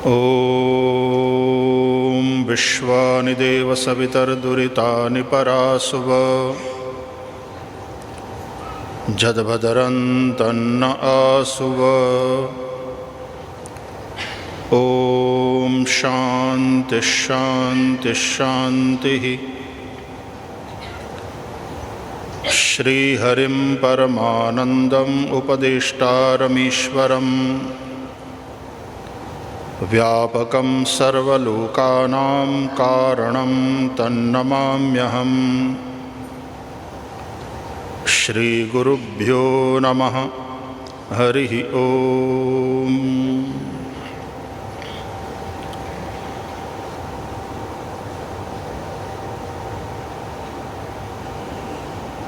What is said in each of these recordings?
ॐ विश्वानि देव सवितर्दुरितानि परासुव जद्भदरन्तन्न आसुव। ॐ शान्ति शान्ति शान्तिः। श्रीहरिं परमानन्दम् उपदेष्टारमीश्वरम् व्यापकं सर्वलोकानां कारणं तन्नमाम्यहम्। श्रीगुरुभ्यो नमः। हरिः ओम्।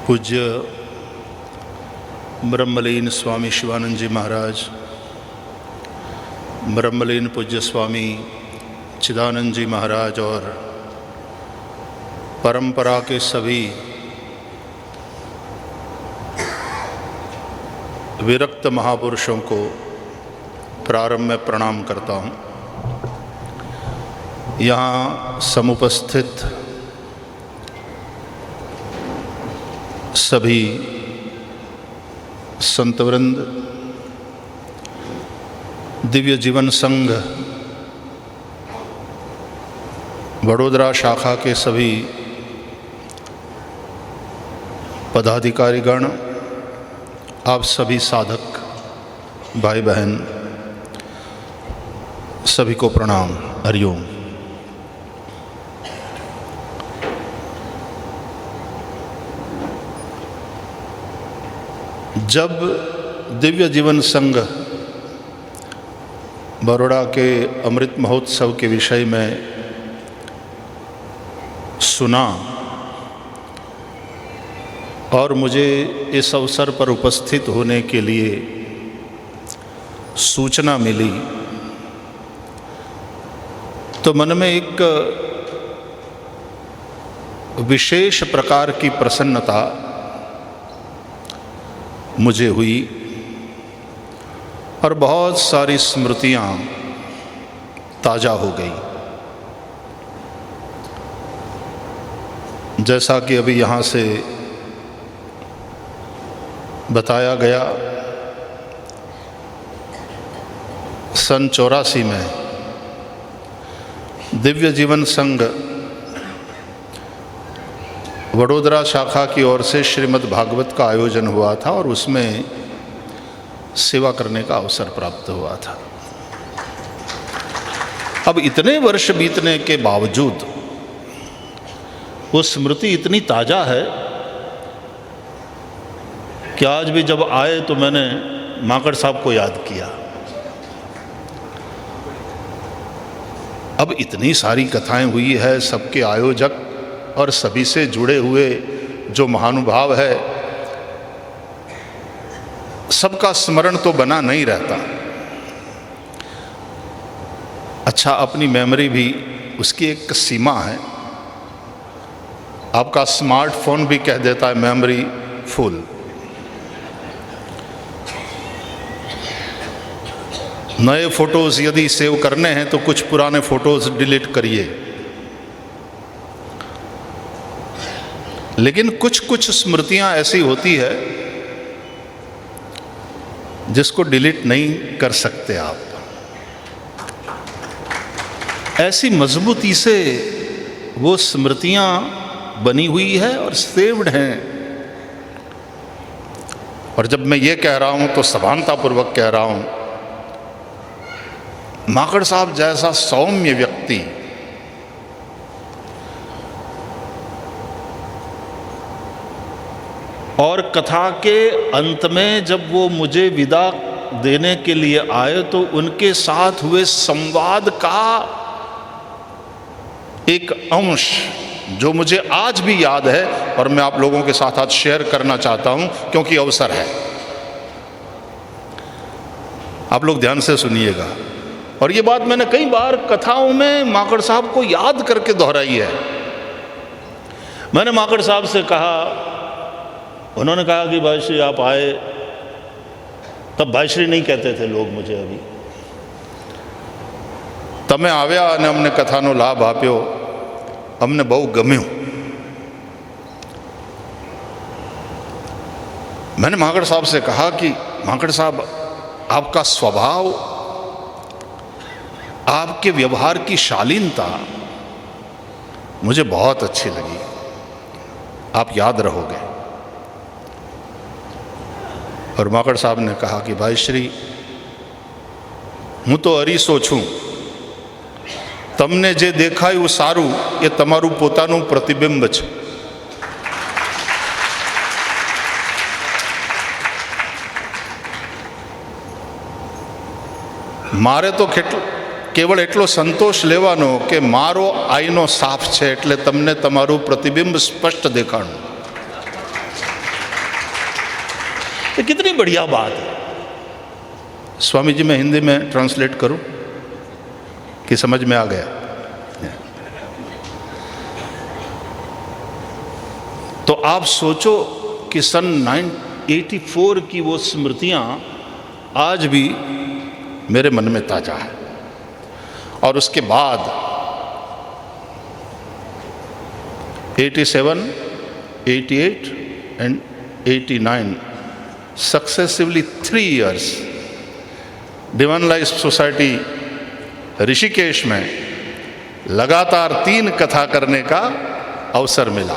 पूज्य ब्रह्मलीन स्वामी शिवानंद जी महाराज, ब्रह्मलीन पूज्य स्वामी चिदानंद जी महाराज और परंपरा के सभी विरक्त महापुरुषों को प्रारंभ में प्रणाम करता हूँ। यहाँ समुपस्थित सभी संतवृंद, दिव्य जीवन संघ वडोदरा शाखा के सभी पदाधिकारीगण, आप सभी साधक भाई बहन, सभी को प्रणाम। हरिओम। जब दिव्य जीवन संघ बड़ौदा के अमृत महोत्सव के विषय में सुना और मुझे इस अवसर पर उपस्थित होने के लिए सूचना मिली, तो मन में एक विशेष प्रकार की प्रसन्नता मुझे हुई और बहुत सारी स्मृतियाँ ताज़ा हो गई। जैसा कि अभी यहाँ से बताया गया, सन 84 में दिव्य जीवन संघ वडोदरा शाखा की ओर से श्रीमद् भागवत का आयोजन हुआ था और उसमें सेवा करने का अवसर प्राप्त हुआ था। अब इतने वर्ष बीतने के बावजूद वो स्मृति इतनी ताज़ा है कि आज भी जब आए तो मैंने माकड़ साहब को याद किया। अब इतनी सारी कथाएं हुई है, सबके आयोजक और सभी से जुड़े हुए जो महानुभाव है, सबका स्मरण तो बना नहीं रहता। अच्छा, अपनी मेमोरी भी उसकी एक सीमा है। आपका स्मार्टफोन भी कह देता है मेमोरी फुल। नए फोटोज़ यदि सेव करने हैं तो कुछ पुराने फोटोज़ डिलीट करिए, लेकिन कुछ कुछ स्मृतियां ऐसी होती है जिसको डिलीट नहीं कर सकते आप। ऐसी मजबूती से वो स्मृतियां बनी हुई है और सेव्ड हैं। और जब मैं ये कह रहा हूं तो सभानतापूर्वक कह रहा हूं, माकड़ साहब जैसा सौम्य व्यक्ति और कथा के अंत में जब वो मुझे विदा देने के लिए आए तो उनके साथ हुए संवाद का एक अंश जो मुझे आज भी याद है और मैं आप लोगों के साथ आज शेयर करना चाहता हूं, क्योंकि अवसर है। आप लोग ध्यान से सुनिएगा। और ये बात मैंने कई बार कथाओं में माकड़ साहब को याद करके दोहराई है। मैंने माकड़ साहब से कहा, उन्होंने कहा कि भाई श्री आप आए, तब भाई श्री नहीं कहते थे लोग मुझे अभी, તમે આવ્યા અને અમને કથાનો લાભ આપ્યો, અમને બહુ ગમ્યું. मैंने माकड़ साहब से कहा कि माकड़ साहब, आपका स्वभाव, आपके व्यवहार की शालीनता मुझे बहुत अच्छी लगी, आप याद रहोगे. और माकड़ साहब ने कहा कि भाई श्री, હું તો અરીસો છું, તમને જે દેખાયું સારું એ તમારું પોતાનું પ્રતિબિંબ છે. મારે તો કેવળ એટલો સંતોષ લેવાનો કે મારો આઈનો સાફ છે એટલે તમને તમારું પ્રતિબિંબ સ્પષ્ટ દેખાણું. ये कितनी बढ़िया बात है. स्वामी जी, मैं हिंदी में ट्रांसलेट करूं कि समझ में आ गया? तो आप सोचो कि सन 1984 की वो स्मृतियां आज भी मेरे मन में ताजा है. और उसके बाद 87, 88 and 89 successively 3 years divine life society Rishikesh में लगातार 3 कथा करने का अवसर मिला.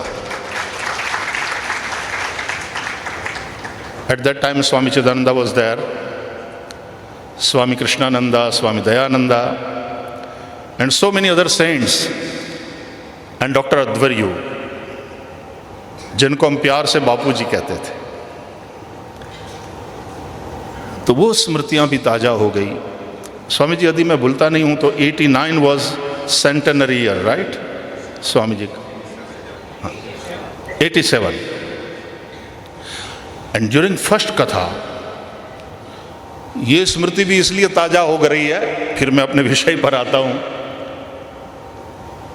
At that time Swami Chidananda was there, Swami Krishnananda, Swami Dayananda, and so many other saints, and doctor अद्वैयू, जिनको हम प्यार से बापू जी कहते थे. तो वो स्मृतियां भी ताज़ा हो गई. स्वामी जी, यदि मैं भूलता नहीं हूं तो 89 was centenary year, right Swami ji? 87. And during first कथा, ये स्मृति भी इसलिए ताज़ा हो गई है, फिर मैं अपने विषय पर आता हूं.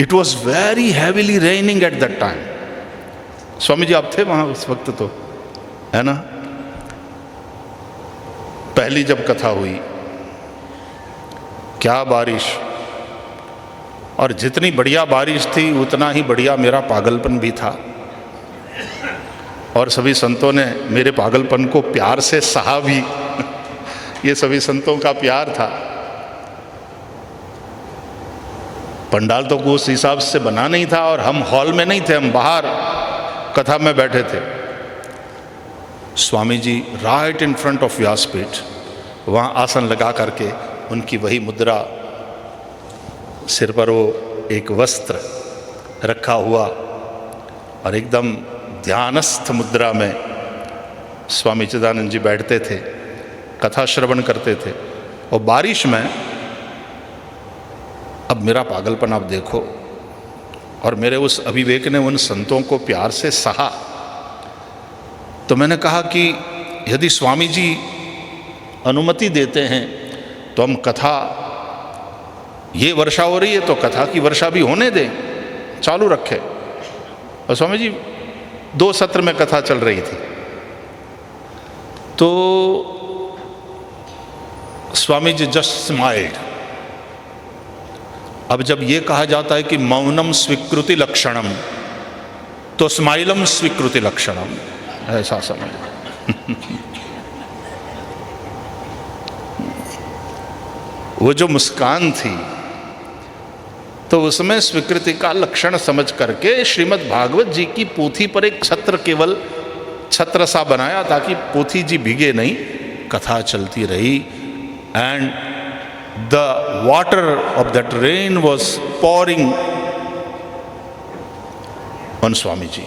It was very heavily raining at that time. Swami ji आप थे वहां उस वक्त, तो है ना? पहली जब कथा हुई, क्या बारिश, और जितनी बढ़िया बारिश थी उतना ही बढ़िया मेरा पागलपन भी था. और सभी संतों ने मेरे पागलपन को प्यार से सहा भी. ये सभी संतों का प्यार था. पंडाल तो उस हिसाब से बना नहीं था और हम हॉल में नहीं थे, हम बाहर कथा में बैठे थे. Swami ji right in front of व्यासपीठ, वहाँ आसन लगा करके उनकी वही मुद्रा, सिर पर वो एक वस्त्र रखा हुआ और एकदम ध्यानस्थ मुद्रा में स्वामी चिदानंद जी बैठते थे, कथा श्रवण करते थे. और बारिश में, अब मेरा पागलपन आप देखो, और मेरे उस अभिवेक ने उन संतों को प्यार से सहा. तो मैंने कहा कि यदि स्वामी जी अनुमति देते हैं तो हम कथा, ये वर्षा हो रही है तो कथा की वर्षा भी होने दें, चालू रखें. और स्वामी जी 2 सत्र में कथा चल रही थी. तो स्वामी जी जस्ट स्माइल्ड. अब जब ये कहा जाता है कि मौनम स्वीकृति लक्षणम, तो स्माइलम स्वीकृति लक्षणम, ऐसा समझ. वो जो मुस्कान थी तो उसमें स्वीकृति का लक्षण समझ करके श्रीमद् भागवत जी की पोथी पर एक छत्र, केवल छत्र सा बनाया ताकि पोथी जी भीगे नहीं, कथा चलती रही. And the water of that rain was pouring on Swami ji,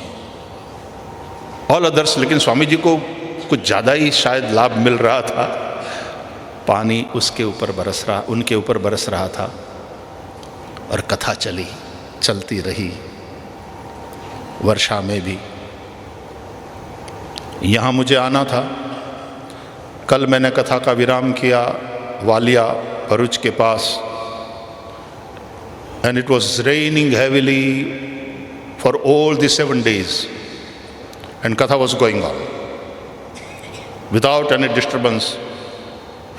all others. लेकिन स्वामी जी को कुछ ज़्यादा ही शायद लाभ मिल रहा था. पानी उसके ऊपर बरस रहा, उनके ऊपर बरस रहा था और कथा चलती रही. वर्षा में भी यहाँ मुझे आना था. कल मैंने कथा का विराम किया वालिया भरूच के पास, and it was raining heavily for all the 7 days, and कथा was going on without any disturbance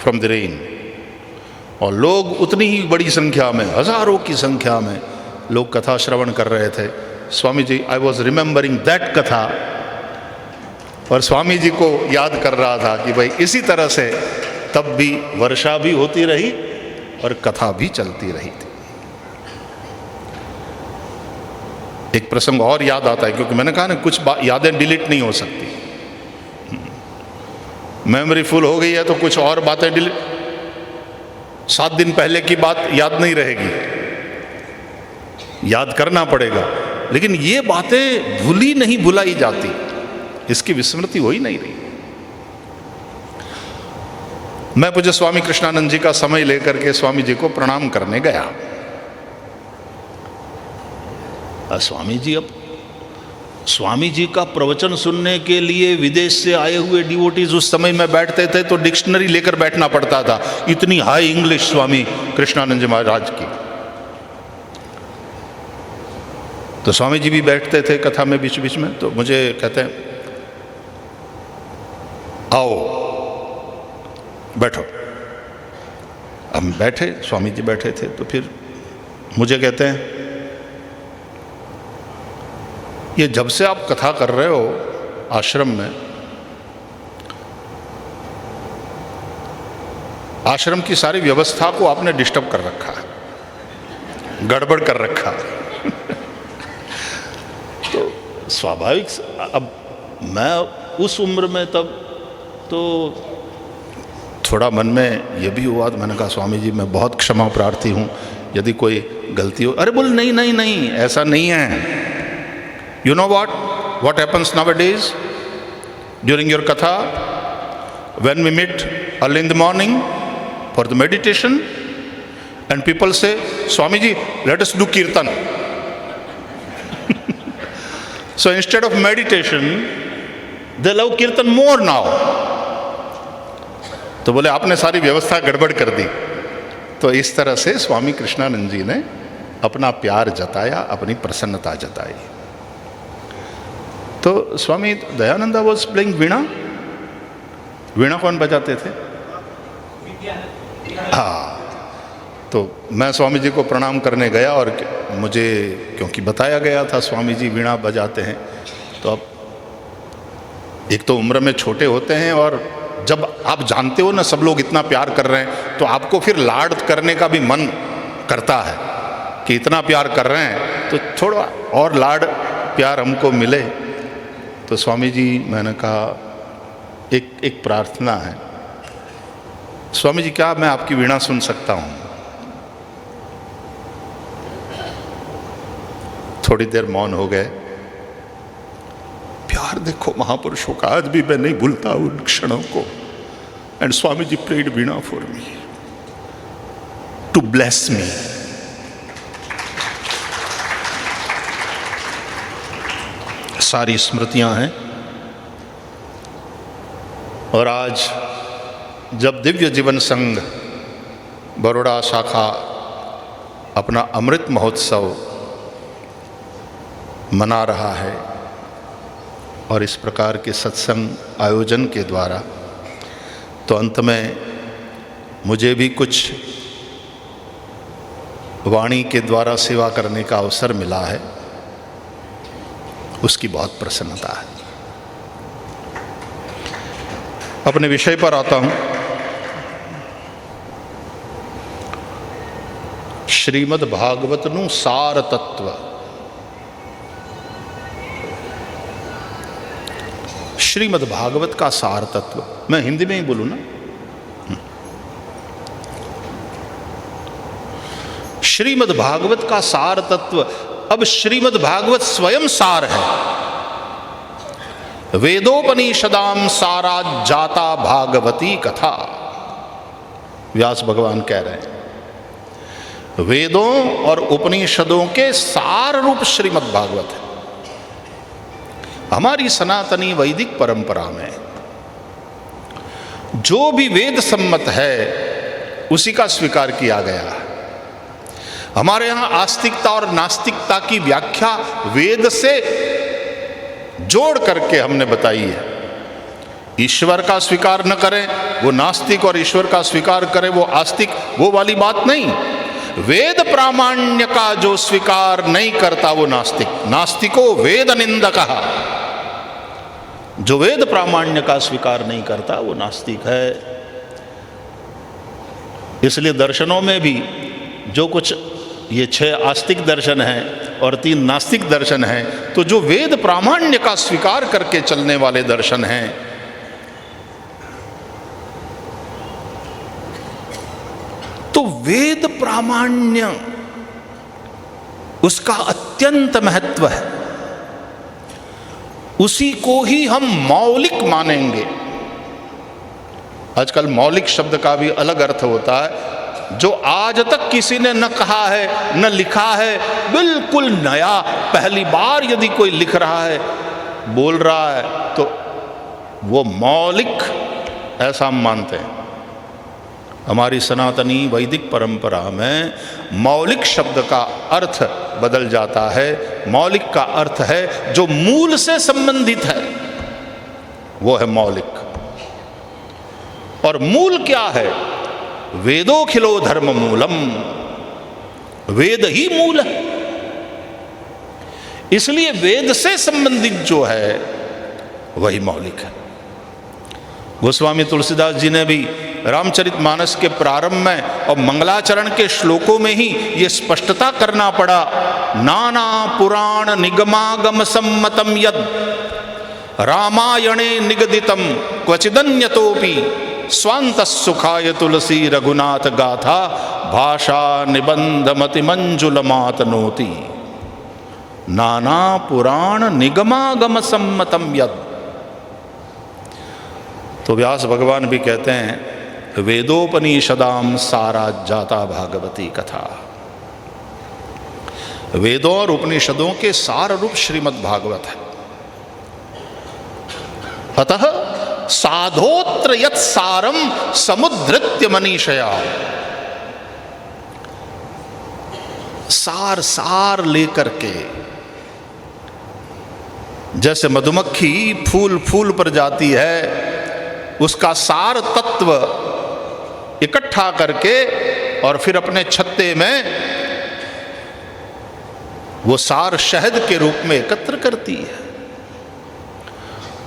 from the rain. और लोग उतनी ही बड़ी संख्या में, हजारों की संख्या में लोग कथा श्रवण कर रहे थे। Swami ji, I was remembering that कथा, और स्वामी जी को याद कर रहा था कि भाई इसी तरह से तब भी वर्षा भी होती रही और कथा भी चलती रही थी। एक प्रसंग और याद आता है, क्योंकि मैंने कहा ना कुछ यादें डिलीट नहीं हो सकती, मेमोरी फुल हो गई है तो कुछ और बातें डिलीट, 7 दिन पहले की बात याद नहीं रहेगी, याद करना पड़ेगा, लेकिन ये बातें भूली नहीं भुलाई जाती, इसकी विस्मृति हो ही नहीं रही। मैं पूज्य स्वामी कृष्णानंद जी का समय लेकर के स्वामी जी को प्रणाम करने गया। स्वामी जी, अब स्वामी जी का प्रवचन सुनने के लिए विदेश से आए हुए डिवोटीज उस समय में बैठते थे तो डिक्शनरी लेकर बैठना पड़ता था, इतनी हाई इंग्लिश स्वामी कृष्णानंद जी महाराज की। तो स्वामी जी भी बैठते थे कथा में बीच बीच में, तो मुझे कहते हैं आओ बैठो। हम बैठे, स्वामी जी बैठे थे, तो फिर मुझे कहते हैं ये जब से आप कथा कर रहे हो आश्रम में, आश्रम की सारी व्यवस्था को आपने डिस्टर्ब कर रखा है, गड़बड़ कर रखा है। तो स्वाभाविक, अब मैं उस उम्र में तब तो थोड़ा मन में ये भी हुआ, तो मैंने कहा स्वामी जी मैं बहुत क्षमा प्रार्थी हूँ यदि कोई गलती हो। अरे बोल नहीं नहीं नहीं, ऐसा नहीं है। You know what happens nowadays during your katha, when we meet early in the morning for the meditation, and people say, Swami ji, let us do kirtan. So instead of meditation, they love kirtan more now. तो बोले आपने सारी व्यवस्था गड़बड़ कर दी। तो इस तरह से स्वामी कृष्णानंद जी ने अपना प्यार जताया, अपनी प्रसन्नता जताई। तो स्वामी दयानंदा वॉज प्लेइंग वीणा। वीणा कौन बजाते थे? हाँ। तो मैं स्वामी जी को प्रणाम करने गया, और मुझे क्योंकि बताया गया था स्वामी जी वीणा बजाते हैं, तो अब एक तो उम्र में छोटे होते हैं, और जब आप जानते हो ना सब लोग इतना प्यार कर रहे हैं, तो आपको फिर लाड करने का भी मन करता है कि इतना प्यार कर रहे हैं तो थोड़ा और लाड प्यार हमको मिले। तो स्वामी जी, मैंने कहा एक प्रार्थना है। स्वामी जी, क्या मैं आपकी वीणा सुन सकता हूँ? थोड़ी देर मौन हो गए। प्यार देखो महापुरुषों का, आज भी मैं नहीं भूलता उन क्षणों को। एंड स्वामी जी प्रेड वीणा for me to bless me. सारी स्मृतियां हैं, और आज जब दिव्य जीवन संघ बड़ौदा शाखा अपना अमृत महोत्सव मना रहा है, और इस प्रकार के सत्संग आयोजन के द्वारा, तो अंत में मुझे भी कुछ वाणी के द्वारा सेवा करने का अवसर मिला है, उसकी बहुत प्रसन्नता है। अपने विषय पर आता हूं। श्रीमद् भागवत नु सार तत्व। श्रीमद् भागवत का सार तत्व, मैं हिंदी में ही बोलूं ना। श्रीमद् भागवत का सार तत्व। अब श्रीमद् भागवत स्वयं सार है। वेदोपनिषदाम सारा जाता भागवती कथा, व्यास भगवान कह रहे हैं। वेदों और उपनिषदों के सार रूप श्रीमद् भागवत है। हमारी सनातनी वैदिक परंपरा में जो भी वेद सम्मत है उसी का स्वीकार किया गया है। हमारे यहाँ आस्तिकता और नास्तिकता की व्याख्या वेद से जोड़ करके हमने बताई है। ईश्वर का स्वीकार न करें वो नास्तिक, और ईश्वर का स्वीकार करें वो आस्तिक, वो वाली बात नहीं। वेद प्रामाण्य का जो स्वीकार नहीं करता वो नास्तिक। नास्तिको वेद निंदकः, जो वेद प्रामाण्य का स्वीकार नहीं करता वो नास्तिक है। इसलिए दर्शनों में भी जो कुछ ये 6 आस्तिक दर्शन हैं और 3 नास्तिक दर्शन हैं, तो जो वेद प्रामाण्य का स्वीकार करके चलने वाले दर्शन हैं, तो वेद प्रामाण्य उसका अत्यंत महत्व है, उसी को ही हम मौलिक मानेंगे। आजकल मौलिक शब्द का भी अलग अर्थ होता है, जो आज तक किसी ने न कहा है न लिखा है, बिल्कुल नया, पहली बार यदि कोई लिख रहा है, बोल रहा है, तो वो मौलिक, ऐसा हम मानते हैं। हमारी सनातनी वैदिक परंपरा में मौलिक शब्द का अर्थ बदल जाता है। मौलिक का अर्थ है जो मूल से संबंधित है, वो है मौलिक। और मूल क्या है? वेदोखिलो धर्म मूलम, वेद ही मूल है। इसलिए वेद से संबंधित जो है वही मौलिक है। गोस्वामी तुलसीदास जी ने भी रामचरितमानस के प्रारंभ में और मंगलाचरण के श्लोकों में ही ये स्पष्टता करना पड़ा, नाना पुराण निगमागम सम्मतम यद रामायणे निगदितम क्वचिदन्यतोपि स्वांत सुखाय तुलसी रघुनाथ गाथा भाषा निबंध मति मंजुल मातनोति। नाना पुराण निगमागम सम्मतम यद। तो व्यास भगवान भी कहते हैं, वेदोपनिषदाम सारा जाता भागवती कथा। वेदों और उपनिषदों के सार रूप श्रीमद् भागवत है। अतः साधोत्र यत् सारम समुद्धृत्य मनीषया, सार सार लेकर के, जैसे मधुमक्खी फूल फूल पर जाती है, उसका सार तत्व इकट्ठा करके और फिर अपने छत्ते में वो सार शहद के रूप में एकत्र करती है।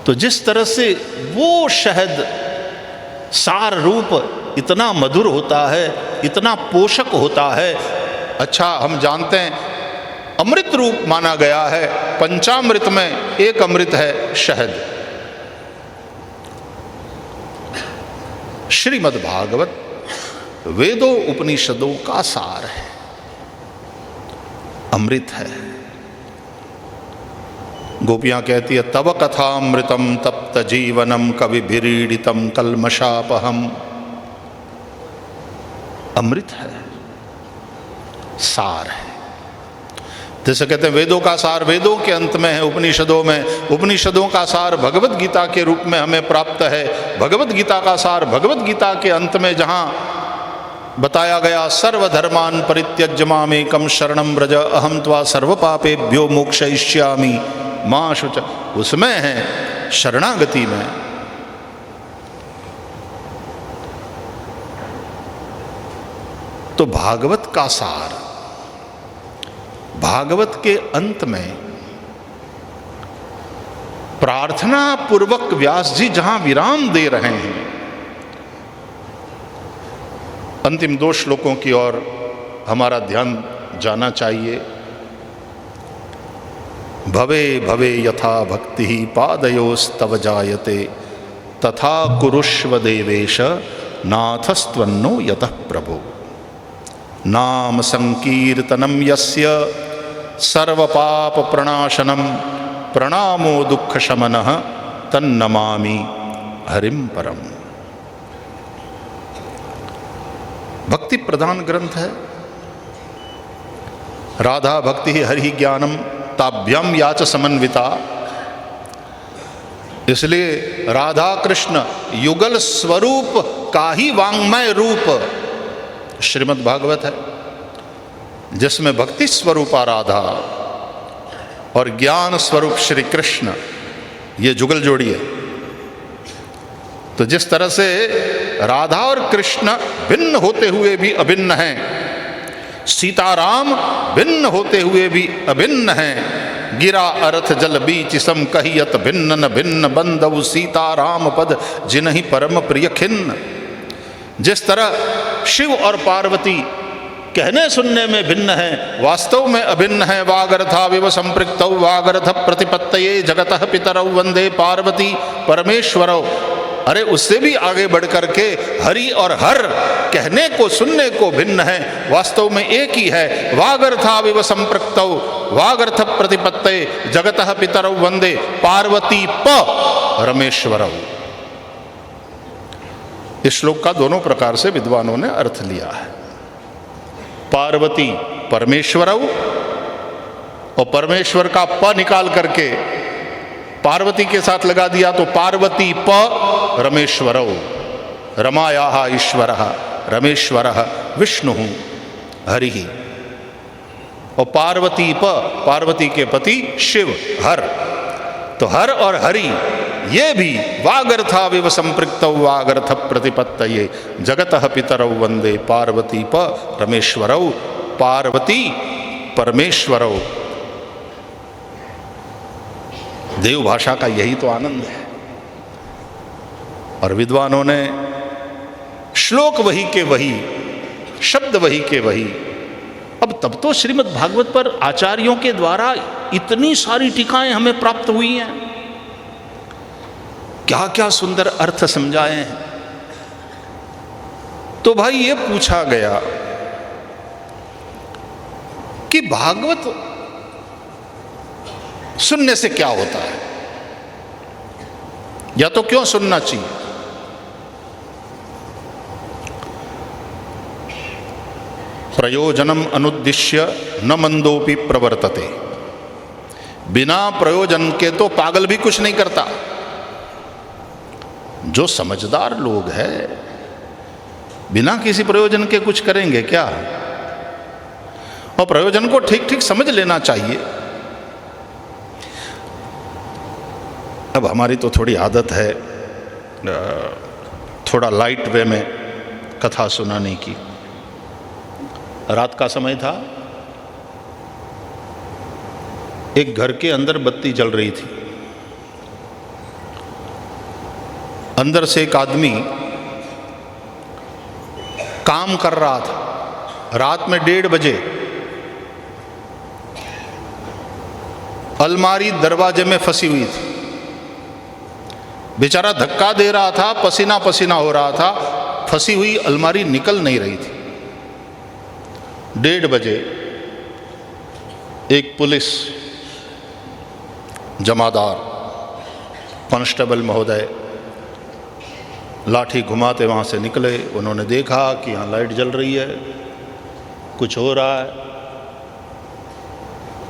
तो जिस तरह से वो शहद सार रूप इतना मधुर होता है, इतना पोषक होता है। अच्छा, हम जानते हैं अमृत रूप माना गया है, पंचामृत में एक अमृत है शहद। श्रीमद् भागवत वेदों उपनिषदों का सार है, अमृत है। गोपियां कहती है, तव कथामृतम तप्त जीवनम कविभिरीडितम कल्मषापहम। अमृत है, सार है। जैसे कहते हैं वेदों का सार वेदों के अंत में है, उपनिषदों में। उपनिषदों का सार भगवत गीता के रूप में हमें प्राप्त है। भगवत गीता का सार भगवत गीता के अंत में जहाँ बताया गया, सर्वधर्मान परित्यज्य मामेकं शरणं व्रज अहं त्वा सर्वपापेभ्यो मोक्षयिष्यामि मां शुच, उसमें है शरणागति में। तो भागवत का सार, भागवत के अंत में प्रार्थना पूर्वक व्यास जी जहां विराम दे रहे हैं, अंतिम 2 श्लोकों की ओर हमारा ध्यान जाना चाहिए। भवे भवे यथा भक्ति पादयोस्तव जायते तथा कुरुष्व देवेश नाथस्त्वन्नो यतः प्रभो। नाम संकीर्तनम यस्य सर्वपाप प्रणाशनम प्रणामो दुख शमनः तन्नमामि हरिम परम। भक्ति प्रधान ग्रंथ है। राधा भक्ति ही हरि ज्ञानम ताभ्यम याच समन्विता। इसलिए राधा कृष्ण युगल स्वरूप का ही वांग्मय रूप श्रीमद् भागवत है, जिसमें भक्ति स्वरूपा राधा और ज्ञान स्वरूप श्री कृष्ण, ये जुगल जोड़ी है। तो जिस तरह से राधा और कृष्ण भिन्न होते हुए भी अभिन्न हैं, सीताराम भिन्न होते हुए भी अभिन्न हैं। गिरा अर्थ जल बीच सम कहियत भिन्न न भिन्न बंधु सीताराम पद जिन्हि परम प्रिय खिन्न। जिस तरह शिव और पार्वती कहने सुनने में भिन्न है, वास्तव में अभिन्न है। वागर्था विव संपृक्तौ वागर्थ प्रतिपत्तये जगतः पितरौ वंदे पार्वती परमेश्वरौ। अरे उससे भी आगे बढ़ कर के हरि और हर कहने को सुनने को भिन्न है, वास्तव में एक ही है। वागर्था विव संपृक्तौ वागर्थ प्रतिपत्तये जगतः पितरौ वंदे पार्वती परमेश्वरौ। इस श्लोक का दोनों प्रकार से विद्वानों ने अर्थ लिया है। पार्वती परमेश्वरौ और परमेश्वर का प निकाल करके पार्वती के साथ लगा दिया तो पार्वती प रमेश्वरौ। रमायाः ईश्वरः रमेश्वरः विष्णुः हरिः। और पार्वती प पार्वती के पति शिव हर। तो हर और हरि ये भी वागर्था विव संपृक्तौ वागर्थ प्रतिपत्तये जगतः पितरौ वंदे पार्वती परमेश्वरौ। पार्वती परमेश्वरौ। देव भाषा का यही तो आनंद है। और विद्वानों ने श्लोक वही के वही, शब्द वही के वही। अब तब तो श्रीमद् भागवत पर आचार्यों के द्वारा इतनी सारी टीकाएं हमें प्राप्त हुई हैं, क्या क्या सुंदर अर्थ समझाए हैं। तो भाई ये पूछा गया कि भागवत सुनने से क्या होता है, या तो क्यों सुनना चाहिए। प्रयोजनम अनुद्दिश्य न मंदोपि प्रवर्तते। बिना प्रयोजन के तो पागल भी कुछ नहीं करता। जो समझदार लोग हैं बिना किसी प्रयोजन के कुछ करेंगे क्या। और प्रयोजन को ठीक ठीक समझ लेना चाहिए। अब हमारी तो थोड़ी आदत है थोड़ा लाइट वे में कथा सुनाने की। रात का समय था, एक घर के अंदर बत्ती जल रही थी। अंदर से एक आदमी काम कर रहा था। रात में 1:30 बजे अलमारी दरवाजे में फंसी हुई थी। बेचारा धक्का दे रहा था, पसीना पसीना हो रहा था, फंसी हुई अलमारी निकल नहीं रही थी। 1:30 बजे एक पुलिस जमादार कांस्टेबल महोदय लाठी घुमाते वहाँ से निकले। उन्होंने देखा कि यहाँ लाइट जल रही है, कुछ हो रहा है।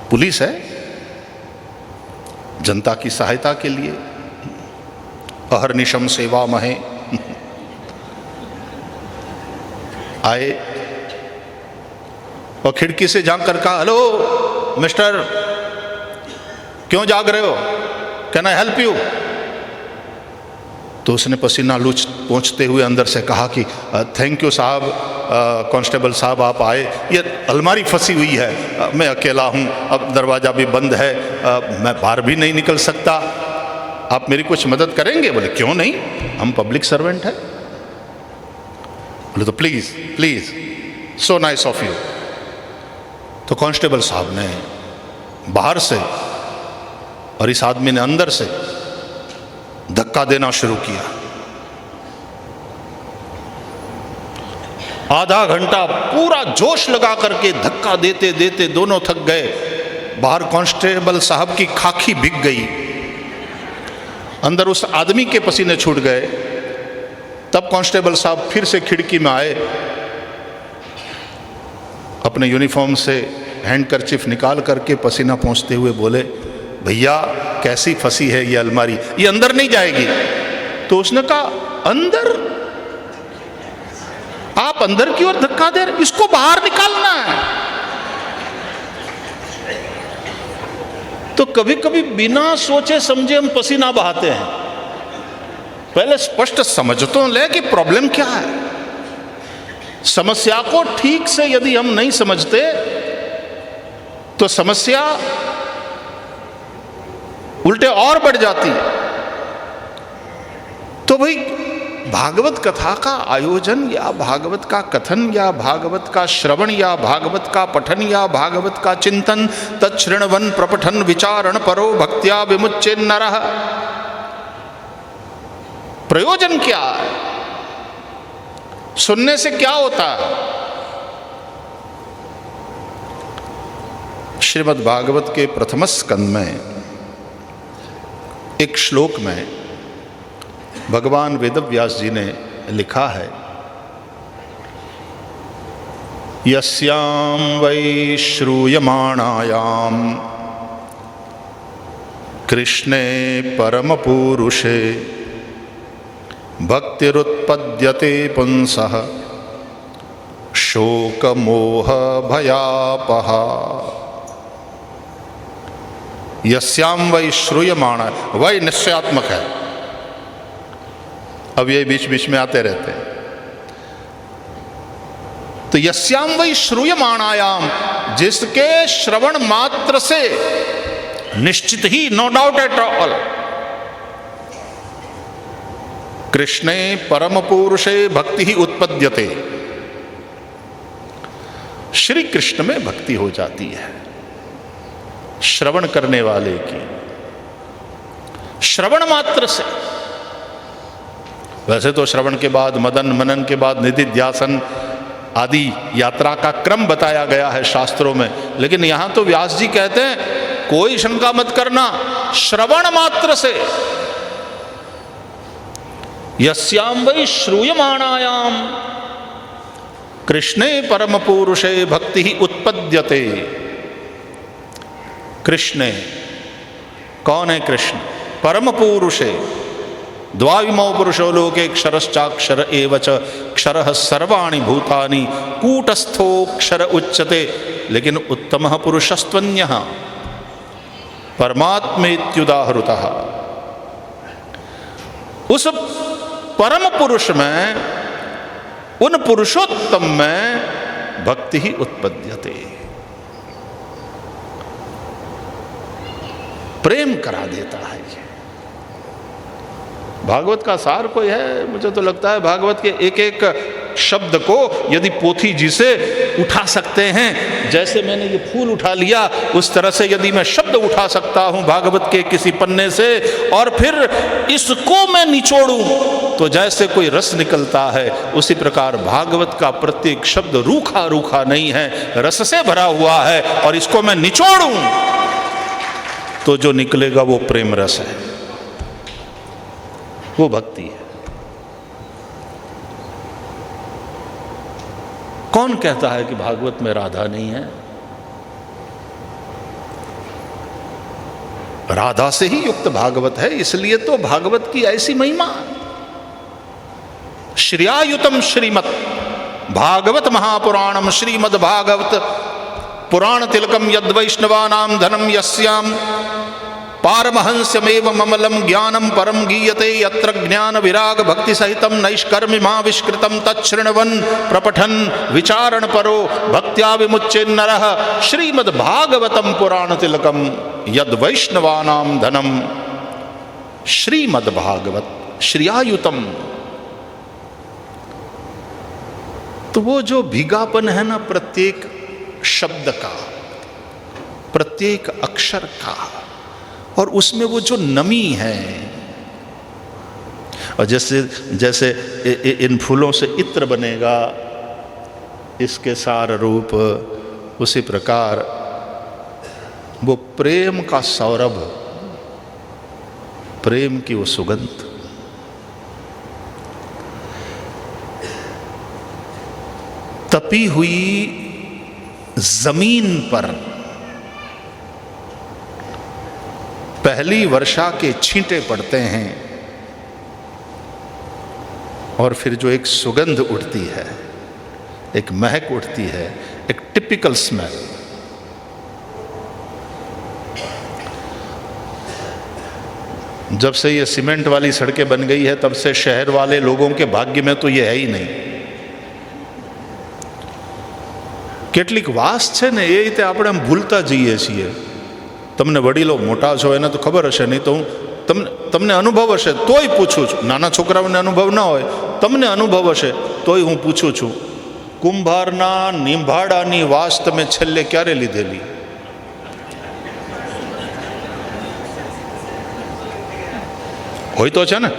पुलिस है, जनता की सहायता के लिए। अहर्निशम सेवा महे आए और खिड़की से झांक कर कहा, हेलो मिस्टर, क्यों जाग रहे हो, कैन आई हेल्प यू। तो उसने पसीना लूच पहुँचते हुए अंदर से कहा कि थैंक यू साहब, कांस्टेबल साहब आप आए, ये अलमारी फंसी हुई है, मैं अकेला हूँ, अब दरवाज़ा भी बंद है, मैं बाहर भी नहीं निकल सकता, आप मेरी कुछ मदद करेंगे। बोले क्यों नहीं, हम पब्लिक सर्वेंट हैं। बोले तो please please, so nice of you. तो कांस्टेबल साहब ने बाहर से और इस आदमी ने अंदर से धक्का देना शुरू किया। आधा घंटा पूरा जोश लगा करके धक्का देते देते दोनों थक गए। बाहर कांस्टेबल साहब की खाकी भीग गई, अंदर उस आदमी के पसीने छूट गए। तब कांस्टेबल साहब फिर से खिड़की में आए, अपने यूनिफॉर्म से हैंडकरचिफ निकाल करके पसीना पोंछते हुए बोले, भैया कैसी फंसी है ये अलमारी, ये अंदर नहीं जाएगी। तो उसने कहा अंदर, आप अंदर की ओर धक्का दे रहे, इसको बाहर निकालना है। तो कभी कभी बिना सोचे समझे हम पसीना बहाते हैं। पहले स्पष्ट समझ तो ले कि प्रॉब्लम क्या है। समस्या को ठीक से यदि हम नहीं समझते तो समस्या उल्टे और बढ़ जाती है। तो भाई भागवत कथा का आयोजन या भागवत का कथन या भागवत का श्रवण या भागवत का पठन या भागवत का चिंतन, तच्छृण्वन् प्रपठन विचारण परो भक्त्या विमुच्येन नरः, प्रयोजन क्या है? सुनने से क्या होता है? श्रीमद् भागवत के प्रथम स्कंद में एक श्लोक में भगवान वेदव्यास जी ने लिखा है, यस्याम वै श्रूयमाणायाम कृष्णे परम पुरुषे भक्तिरुत्पद्यते पुंसः शोक मोह भयापहा। यस्याम वै श्रूयमाण, वै निश्चयात्मक है। अब ये बीच बीच में आते रहते हैं। तो यस्याम वै श्रूयमाणायाम, जिसके श्रवण मात्र से निश्चित ही, नो डाउट एट ऑल, कृष्णे परम पुरुषे भक्ति ही उत्पद्यते, श्री कृष्ण में भक्ति हो जाती है श्रवण करने वाले की, श्रवण मात्र से। वैसे तो श्रवण के बाद मदन, मनन के बाद निधिध्यासन आदि यात्रा का क्रम बताया गया है शास्त्रों में, लेकिन यहां तो व्यास जी कहते हैं कोई शंका मत करना, श्रवण मात्र से। यस्याम वै श्रूयमाणायाम कृष्णे परम पुरुषे भक्ति ही उत्पद्यते। कृष्णे, कौन है कृष्ण? परम पुरुषे, द्वाविमौ पुरुषो लोके क्षरश्चाक्षर एव च क्षरः सर्वाणि भूतानि कूटस्थोक्षर उच्यते, लेकिन उत्तमः पुरुषस्त्वन्यः परमात्मेत्युदाहृतः। उस परम पुरुष में, उन पुरुषोत्तम में भक्ति ही उत्पद्यते, प्रेम करा देता है। ये भागवत का सार कोई है? मुझे तो लगता है भागवत के एक एक शब्द को यदि पोथी जी से उठा सकते हैं, जैसे मैंने ये फूल उठा लिया, उस तरह से यदि मैं शब्द उठा सकता हूं भागवत के किसी पन्ने से, और फिर इसको मैं निचोड़ूं तो जैसे कोई रस निकलता है, उसी प्रकार भागवत का प्रत्येक शब्द रूखा रूखा नहीं है, रस से भरा हुआ है, और इसको मैं निचोड़ूं तो जो निकलेगा वो प्रेम रस है, वो भक्ति है। कौन कहता है कि भागवत में राधा नहीं है? राधा से ही युक्त भागवत है, इसलिए तो भागवत की ऐसी महिमा। श्रियायुतम श्रीमत् भागवत महापुराणम श्रीमद् भागवत पुराण तिलकम यद वैष्णवानाम धनम यस्याम पारमहंस्यमेव ममलम ज्ञानम परम गीयते यत्र ज्ञान विराग भक्ति सहितम नैष्कर्म्यमाविष्कृतम तच्छृण्वन् प्रपठन विचारण परो भक्त्या विमुच्येन नरः श्रीमद् भागवतम पुराण तिलकम यद वैष्णवानाम धनम। श्रीमद् भागवत श्रियायुतम, तो वो जो भीगापन है ना प्रत्येक शब्द का, प्रत्येक अक्षर का, और उसमें वो जो नमी है, और जैसे जैसे इन फूलों से इत्र बनेगा इसके सार रूप, उसी प्रकार वो प्रेम का सौरभ, प्रेम की वो सुगंध। तपी हुई जमीन पर पहली वर्षा के छींटे पड़ते हैं, और फिर जो एक सुगंध उठती है, एक महक उठती है, एक टिपिकल स्मेल, जब से ये सीमेंट वाली सड़कें बन गई है तब से शहर वाले लोगों के भाग्य में तो ये है ही नहीं। કેટલીક વાત છે ને એ રીતે આપણે ભૂલતા જઈએ છીએ। તમને વડીલો મોટા છો એને તો ખબર હશે, નહીં તો હું તમને અનુભવ હશે તોય પૂછું છું। નાના છોકરાઓને અનુભવ ના હોય, તમને અનુભવ હશે તોય હું પૂછું છું, કુંભારના નિંભાડાની વાસ તમે છેલ્લે ક્યારે લીધેલી? હોય તો છે ને,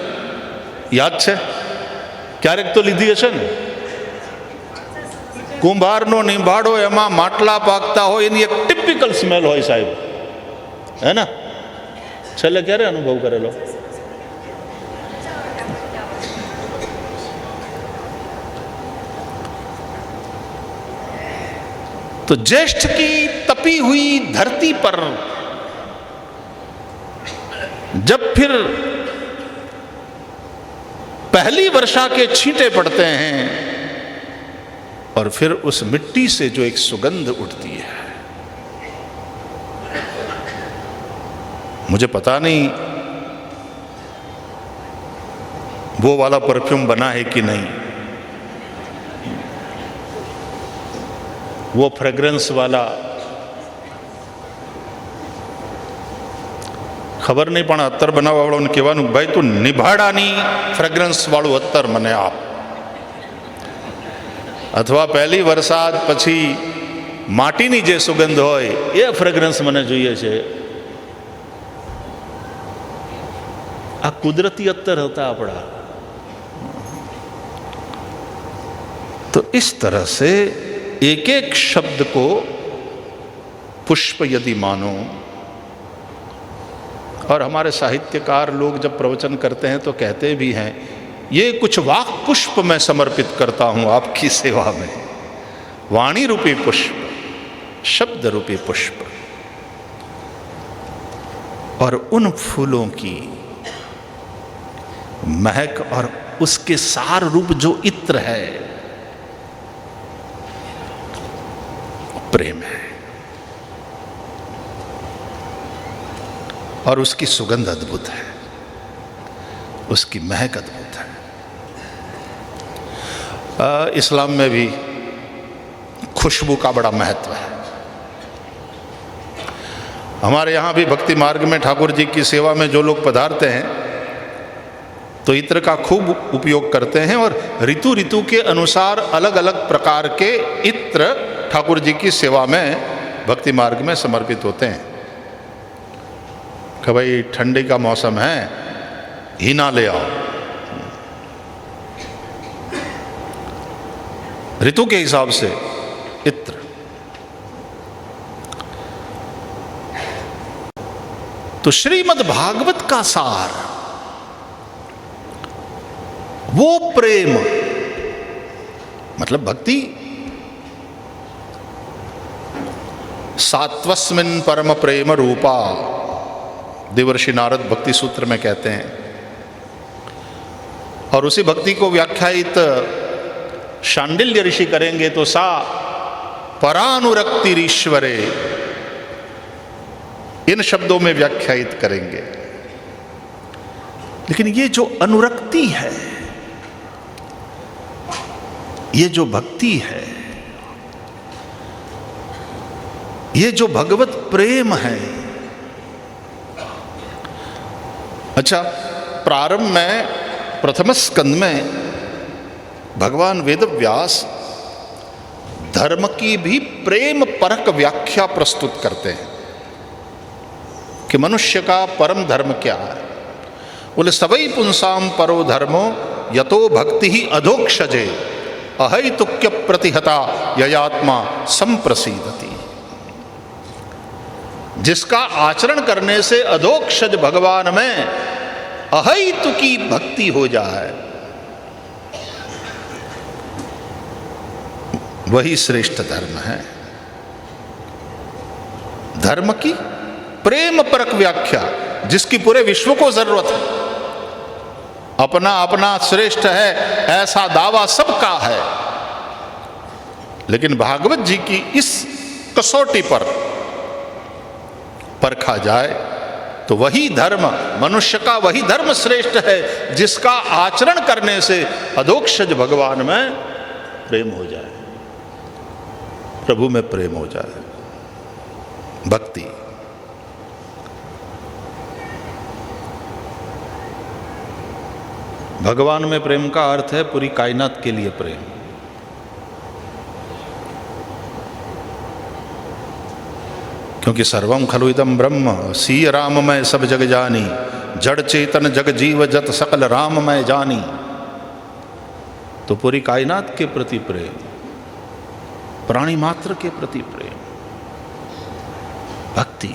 યાદ છે? ક્યારેક તો લીધી હશે ને। કુંભારનો નિંભાડો, એમાં માટલા પાકતા હોય, એની એક ટિપિકલ સ્મેલ હોય સાહેબ, હે ને? છેલ્લે ક્યારે અનુભવ કરેલો? तो ज्येष्ठ की तपी हुई धरती पर जब फिर पहली वर्षा के छींटे पड़ते हैं और फिर उस मिट्टी से जो एक सुगंध उठती है, मुझे पता नहीं वो वाला परफ्यूम बना है कि नहीं, वो फ्रेग्रेंस वाला खबर नहीं, पण अत्तर बनावा वालों ने कहेवानुं भाई तू निभाड़ानी फ्रेग्रेंस वाळुं अत्तर मने आप, अथवा पहली वरसाद पछी माटीनी जे सुगंध होय ए फ्रेग्रेंस मने जोईए छे। आ कुदरती अत्तर होता अपना। तो इस तरह से एक एक शब्द को पुष्प यदि मानो, और हमारे साहित्यकार लोग जब प्रवचन करते हैं तो कहते भी हैं ये कुछ वाक पुष्प मैं समर्पित करता हूं आपकी सेवा में, वाणी रूपी पुष्प, शब्द रूपी पुष्प, और उन फूलों की महक और उसके सार रूप जो इत्र है, प्रेम है, और उसकी सुगंध अद्भुत है, उसकी महक अद्भुत है। इस्लाम में भी खुशबू का बड़ा महत्व है। हमारे यहाँ भी भक्ति मार्ग में ठाकुर जी की सेवा में जो लोग पधारते हैं तो इत्र का खूब उपयोग करते हैं, और ऋतु ऋतु के अनुसार अलग अलग प्रकार के इत्र ठाकुर जी की सेवा में भक्ति मार्ग में समर्पित होते हैं। कि भाई ठंडी का मौसम है, हीना ले आओ, ऋतु के हिसाब से इत्र। तो श्रीमद् भागवत का सार वो प्रेम, मतलब भक्ति, सात्वस्मिन् परम प्रेम रूपा, देवर्षि नारद भक्ति सूत्र में कहते हैं। और उसी भक्ति को व्याख्यायित शांडिल्य ऋषि करेंगे तो सा परानुरक्तिरीश्वरे, इन शब्दों में व्याख्यायित करेंगे। लेकिन ये जो अनुरक्ति है, ये जो भक्ति है, ये जो भगवत प्रेम है, अच्छा, प्रारंभ में प्रथम स्कंद में भगवान वेद व्यास धर्म की भी प्रेम परक व्याख्या प्रस्तुत करते हैं कि मनुष्य का परम धर्म क्या है। बोले सवै पुंसाम परो धर्मो यतो भक्ति ही अधोक्षजे अहैतुक्य प्रतिहता ययात्मा संप्रसीदति। जिसका आचरण करने से अधोक्षज भगवान में अहैतुकी भक्ति हो जाए, वही श्रेष्ठ धर्म है। धर्म की प्रेम परक व्याख्या, जिसकी पूरे विश्व को जरूरत है। अपना अपना श्रेष्ठ है ऐसा दावा सबका है, लेकिन भागवत जी की इस कसौटी पर परखा जाए तो वही धर्म, मनुष्य का वही धर्म श्रेष्ठ है जिसका आचरण करने से अधोक्षज भगवान में प्रेम हो जाए, प्रभु में प्रेम हो जाए, भक्ति। भगवान में प्रेम का अर्थ है पूरी कायनात के लिए प्रेम। क्योंकि सर्वम खलु इदम ब्रह्म सी राममय सब जग जानी, जड़ चेतन जग जीव जत सकल राममय जानी। तो पूरी कायनात के प्रति प्रेम, प्राणी मात्र के प्रति प्रेम, भक्ति।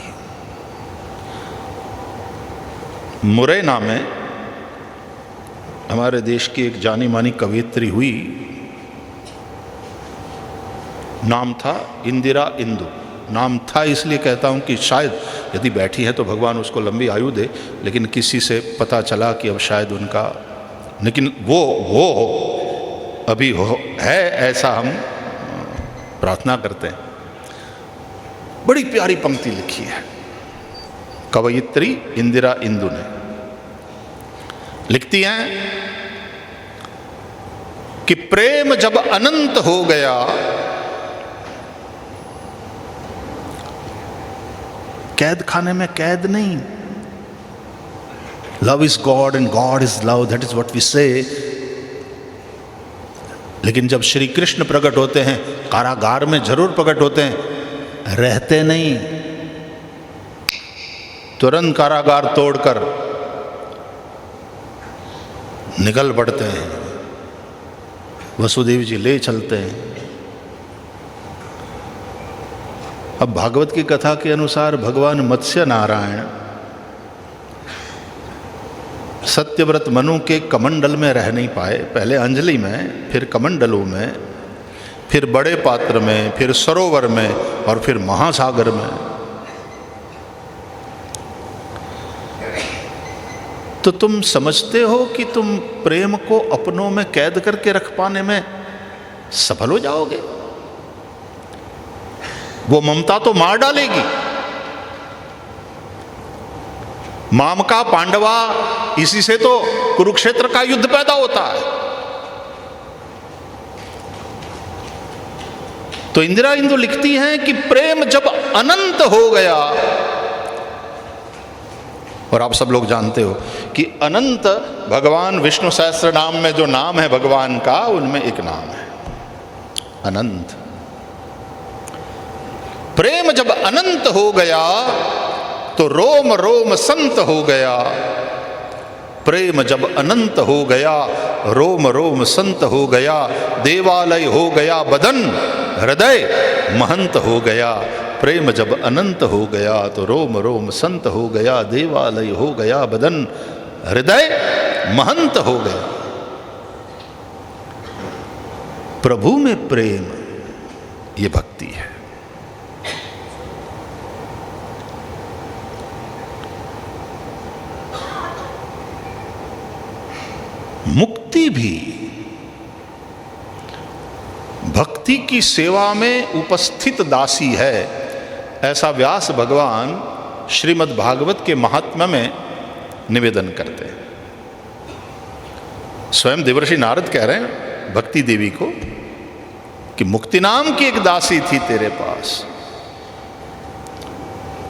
मुरैना में हमारे देश की एक जानी मानी कवयित्री हुई, नाम था इंदिरा इंदु। नाम था इसलिए कहता हूँ कि शायद यदि बैठी है तो भगवान उसको लंबी आयु दे, लेकिन किसी से पता चला कि अब शायद उनका, लेकिन वो अभी है ऐसा हम प्रार्थना करते हैं। बड़ी प्यारी पंक्ति लिखी है कवयित्री इंदिरा इंदु ने। लिखती हैं कि प्रेम जब अनंत हो गया, कैद खाने में कैद नहीं, love is God and God is love, that is what we say. लेकिन जब श्री कृष्ण प्रकट होते हैं, कारागार में जरूर प्रकट होते हैं, रहते नहीं, तुरंत कारागार तोड़कर निकल पड़ते हैं, वसुदेव जी ले चलते हैं। अब भागवत की कथा के अनुसार भगवान मत्स्य नारायण सत्यव्रत मनु के कमंडल में रह नहीं पाए। पहले अंजलि में, फिर कमंडलों में, फिर बड़े पात्र में, फिर सरोवर में और फिर महासागर में। तो तुम समझते हो कि तुम प्रेम को अपनों में कैद करके रख पाने में सफल हो जाओगे? वो ममता तो मार डालेगी। मामका पांडवा, इसी से तो कुरुक्षेत्र का युद्ध पैदा होता है। तो इंदिरा इंदु लिखती हैं कि प्रेम जब अनंत हो गया, और आप सब लोग जानते हो कि अनंत भगवान विष्णु सहस्त्र नाम में जो नाम है भगवान का, उनमें एक नाम है अनंत। प्रेम जब अनंत हो गया तो रोम रोम संत हो गया। प्रेम जब अनंत हो गया, रोम रोम संत हो गया। देवालय हो गया बदन, हृदय महंत हो गया। प्रेम जब अनंत हो गया तो रोम रोम संत हो गया। देवालय हो गया बदन, हृदय महंत हो गया। प्रभु में प्रेम, ये भक्ति है। मुक्ति भी भक्ति की सेवा में उपस्थित दासी है, ऐसा व्यास भगवान श्रीमद् भागवत के महात्म्य में निवेदन करते हैं। स्वयं देवर्षि नारद कह रहे हैं भक्ति देवी को कि मुक्ति नाम की एक दासी थी तेरे पास,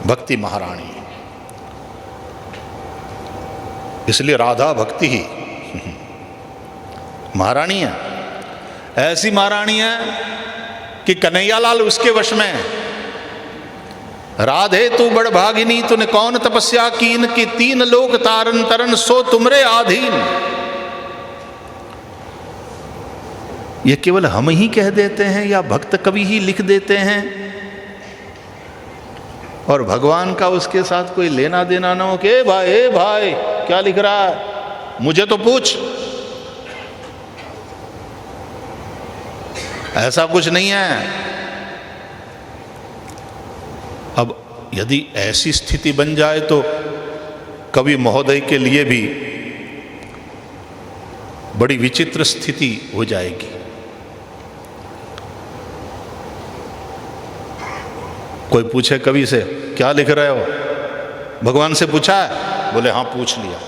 भक्ति महारानी। इसलिए राधा भक्ति ही महारानी है। ऐसी महारानी है कि कन्हैयालाल उसके वश में है। राधे तू बड़ भागिनी, तूने कौन तपस्या कीन कि तीन लोक तारन तरन सो तुमरे आधीन। ये केवल हम ही कह देते हैं या भक्त कवि ही लिख देते हैं, और भगवान का उसके साथ कोई लेना देना ना हो कि भाई भाई क्या लिख रहा है, मुझे तो पूछ। ऐसा कुछ नहीं है। अब यदि ऐसी स्थिति बन जाए तो कवि महोदय के लिए भी बड़ी विचित्र स्थिति हो जाएगी। कोई पूछे कवि से क्या लिख रहे हो, भगवान से पूछा है? बोले हाँ पूछ लिया।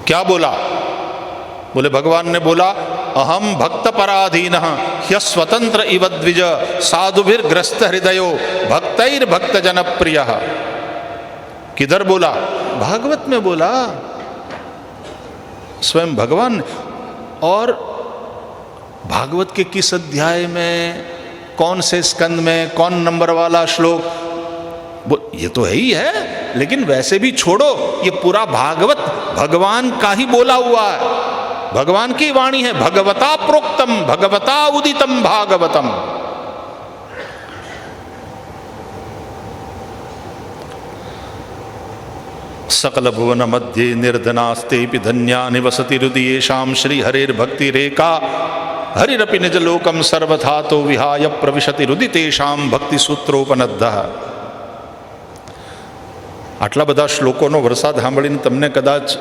क्या बोला? बोले भगवान ने बोला अहम भक्त पराधीन ह्य स्वतंत्र इव द्विज साधुभिर्ग्रस्त हृदयो भक्तैर्भक्त जनप्रिय। किधर बोला? भागवत में बोला, स्वयं भगवान। और भागवत के किस अध्याय में, कौन से स्कंद में, कौन नंबर वाला श्लोक? ये तो है ही है, लेकिन वैसे भी छोड़ो, ये पूरा भागवत भगवान का ही बोला हुआ है, भगवान की वाणी है। भगवता प्रोक्तम भगवता उदितम भागवतम। सकल भुवन मध्ये निर्धनास्तेपि धन्या निवसति हृदयेषां श्री हरेर्भक्ति रेखा हरिरपि निज लोकम सर्वथा तो विहाय प्रविशति रुदितेषां भक्ति सूत्रोपनद्ध। આટલા બધા શ્લોકોનો વરસાદ સાંભળીને તમને કદાચ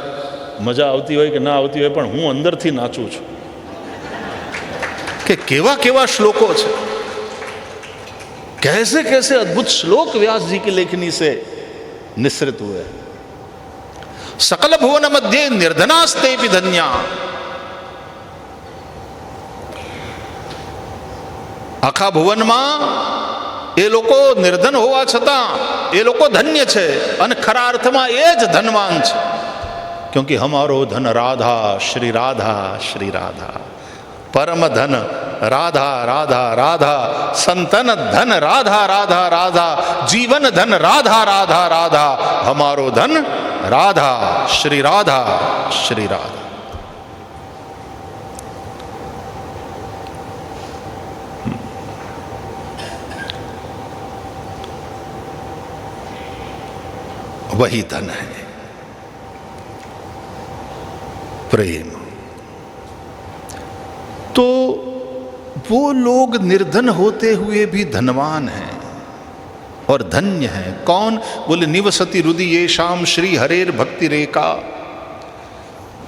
મજા આવતી હોય કે ના આવતી હોય, પણ હું અંદરથી નાચું છું કે કેવા કેવા શ્લોકો છે, कैसे कैसे अद्भुत श्लोक व्यास जी की लेखनी से निसृत हुए। सकल भुवन मध्य निर्धनास्तेपि धन्या। आखा भुवनमा એ લોકો નિર્ધન હોવા છતાં એ લોકો ધન્ય છે અને ખરા અર્થમાં એ જ ધનવાન છે, क्योंकि हमारो धन राधा श्री राधा श्री राधा। परम धन राधा राधा राधा, संतन धन राधा राधा राधा, जीवन धन राधा राधा राधा, हमारो धन राधा श्री राधा श्री राधा। वही धन है प्रेम। तो वो लोग निर्धन होते हुए भी धनवान हैं और धन्य हैं। कौन? बोले निवसति हृदयेषां श्री हरेर भक्ति रेखा,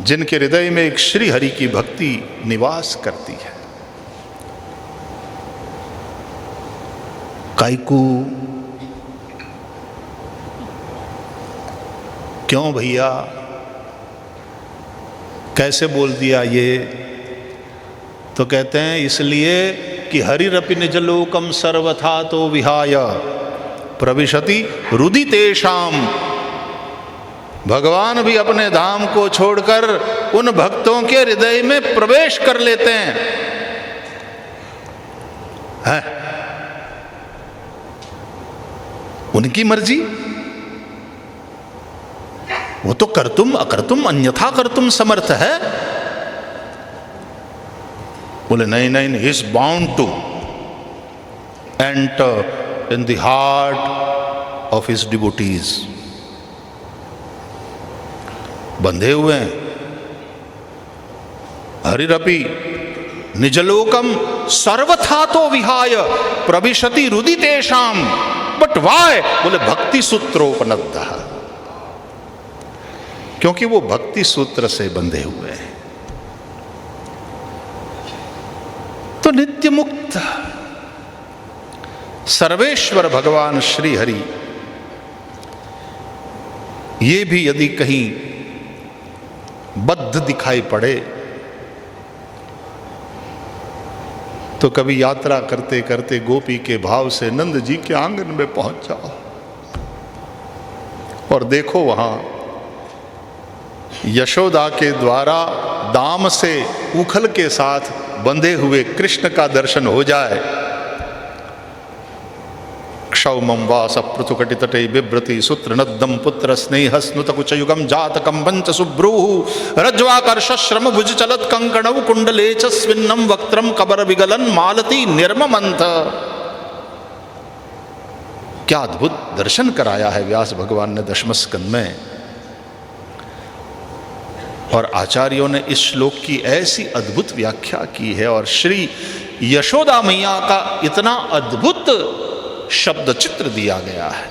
जिनके हृदय में एक श्री हरि की भक्ति निवास करती है। कायकू? क्यों भैया, कैसे बोल दिया ये? तो कहते हैं इसलिए कि हरिरपि निज लोकम सर्वथा तो विहाय प्रविशति रुदितेषाम। भगवान भी अपने धाम को छोड़कर उन भक्तों के हृदय में प्रवेश कर लेते हैं। है? उनकी मर्जी, वो तो कर्तुम अकर्तुम अन्यथा कर्तुम समर्थ है। बोले नहीं नहीं नहीं, is bound to enter in the heart of his devotees. बंधे हुए हैं। हरिरपि निजलोकम सर्वथा तो विहाय प्रविशति रुदितेषाम। But why? बोले भक्ति सूत्रोपनद्ध, क्योंकि वो भक्ति सूत्र से बंधे हुए हैं। तो नित्य मुक्त सर्वेश्वर भगवान श्री हरि, ये भी यदि कहीं बद्ध दिखाई पड़े तो कभी यात्रा करते करते गोपी के भाव से नंद जी के आंगन में पहुंच जाओ और देखो वहां यशोदा के द्वारा दाम से उखल के साथ बंधे हुए कृष्ण का दर्शन हो जाए। क्षौमं वास पृथुकटितटे बिभ्रति सूत्रनद्दम पुत्र स्नेह स्नुतकुचयुगम जातकम पंच सुब्रूः रज्ज्वाकर्षश्रम भुज चलत कंकणव कुंडले च स्विन्नम वक्त्रम कबर विगलन मालती निर्ममंथ। क्या अद्भुत दर्शन कराया है व्यास भगवान ने दशम स्कंद में। और आचार्यों ने इस श्लोक की ऐसी अद्भुत व्याख्या की है और श्री यशोदा मैया का इतना अद्भुत शब्द चित्र दिया गया है।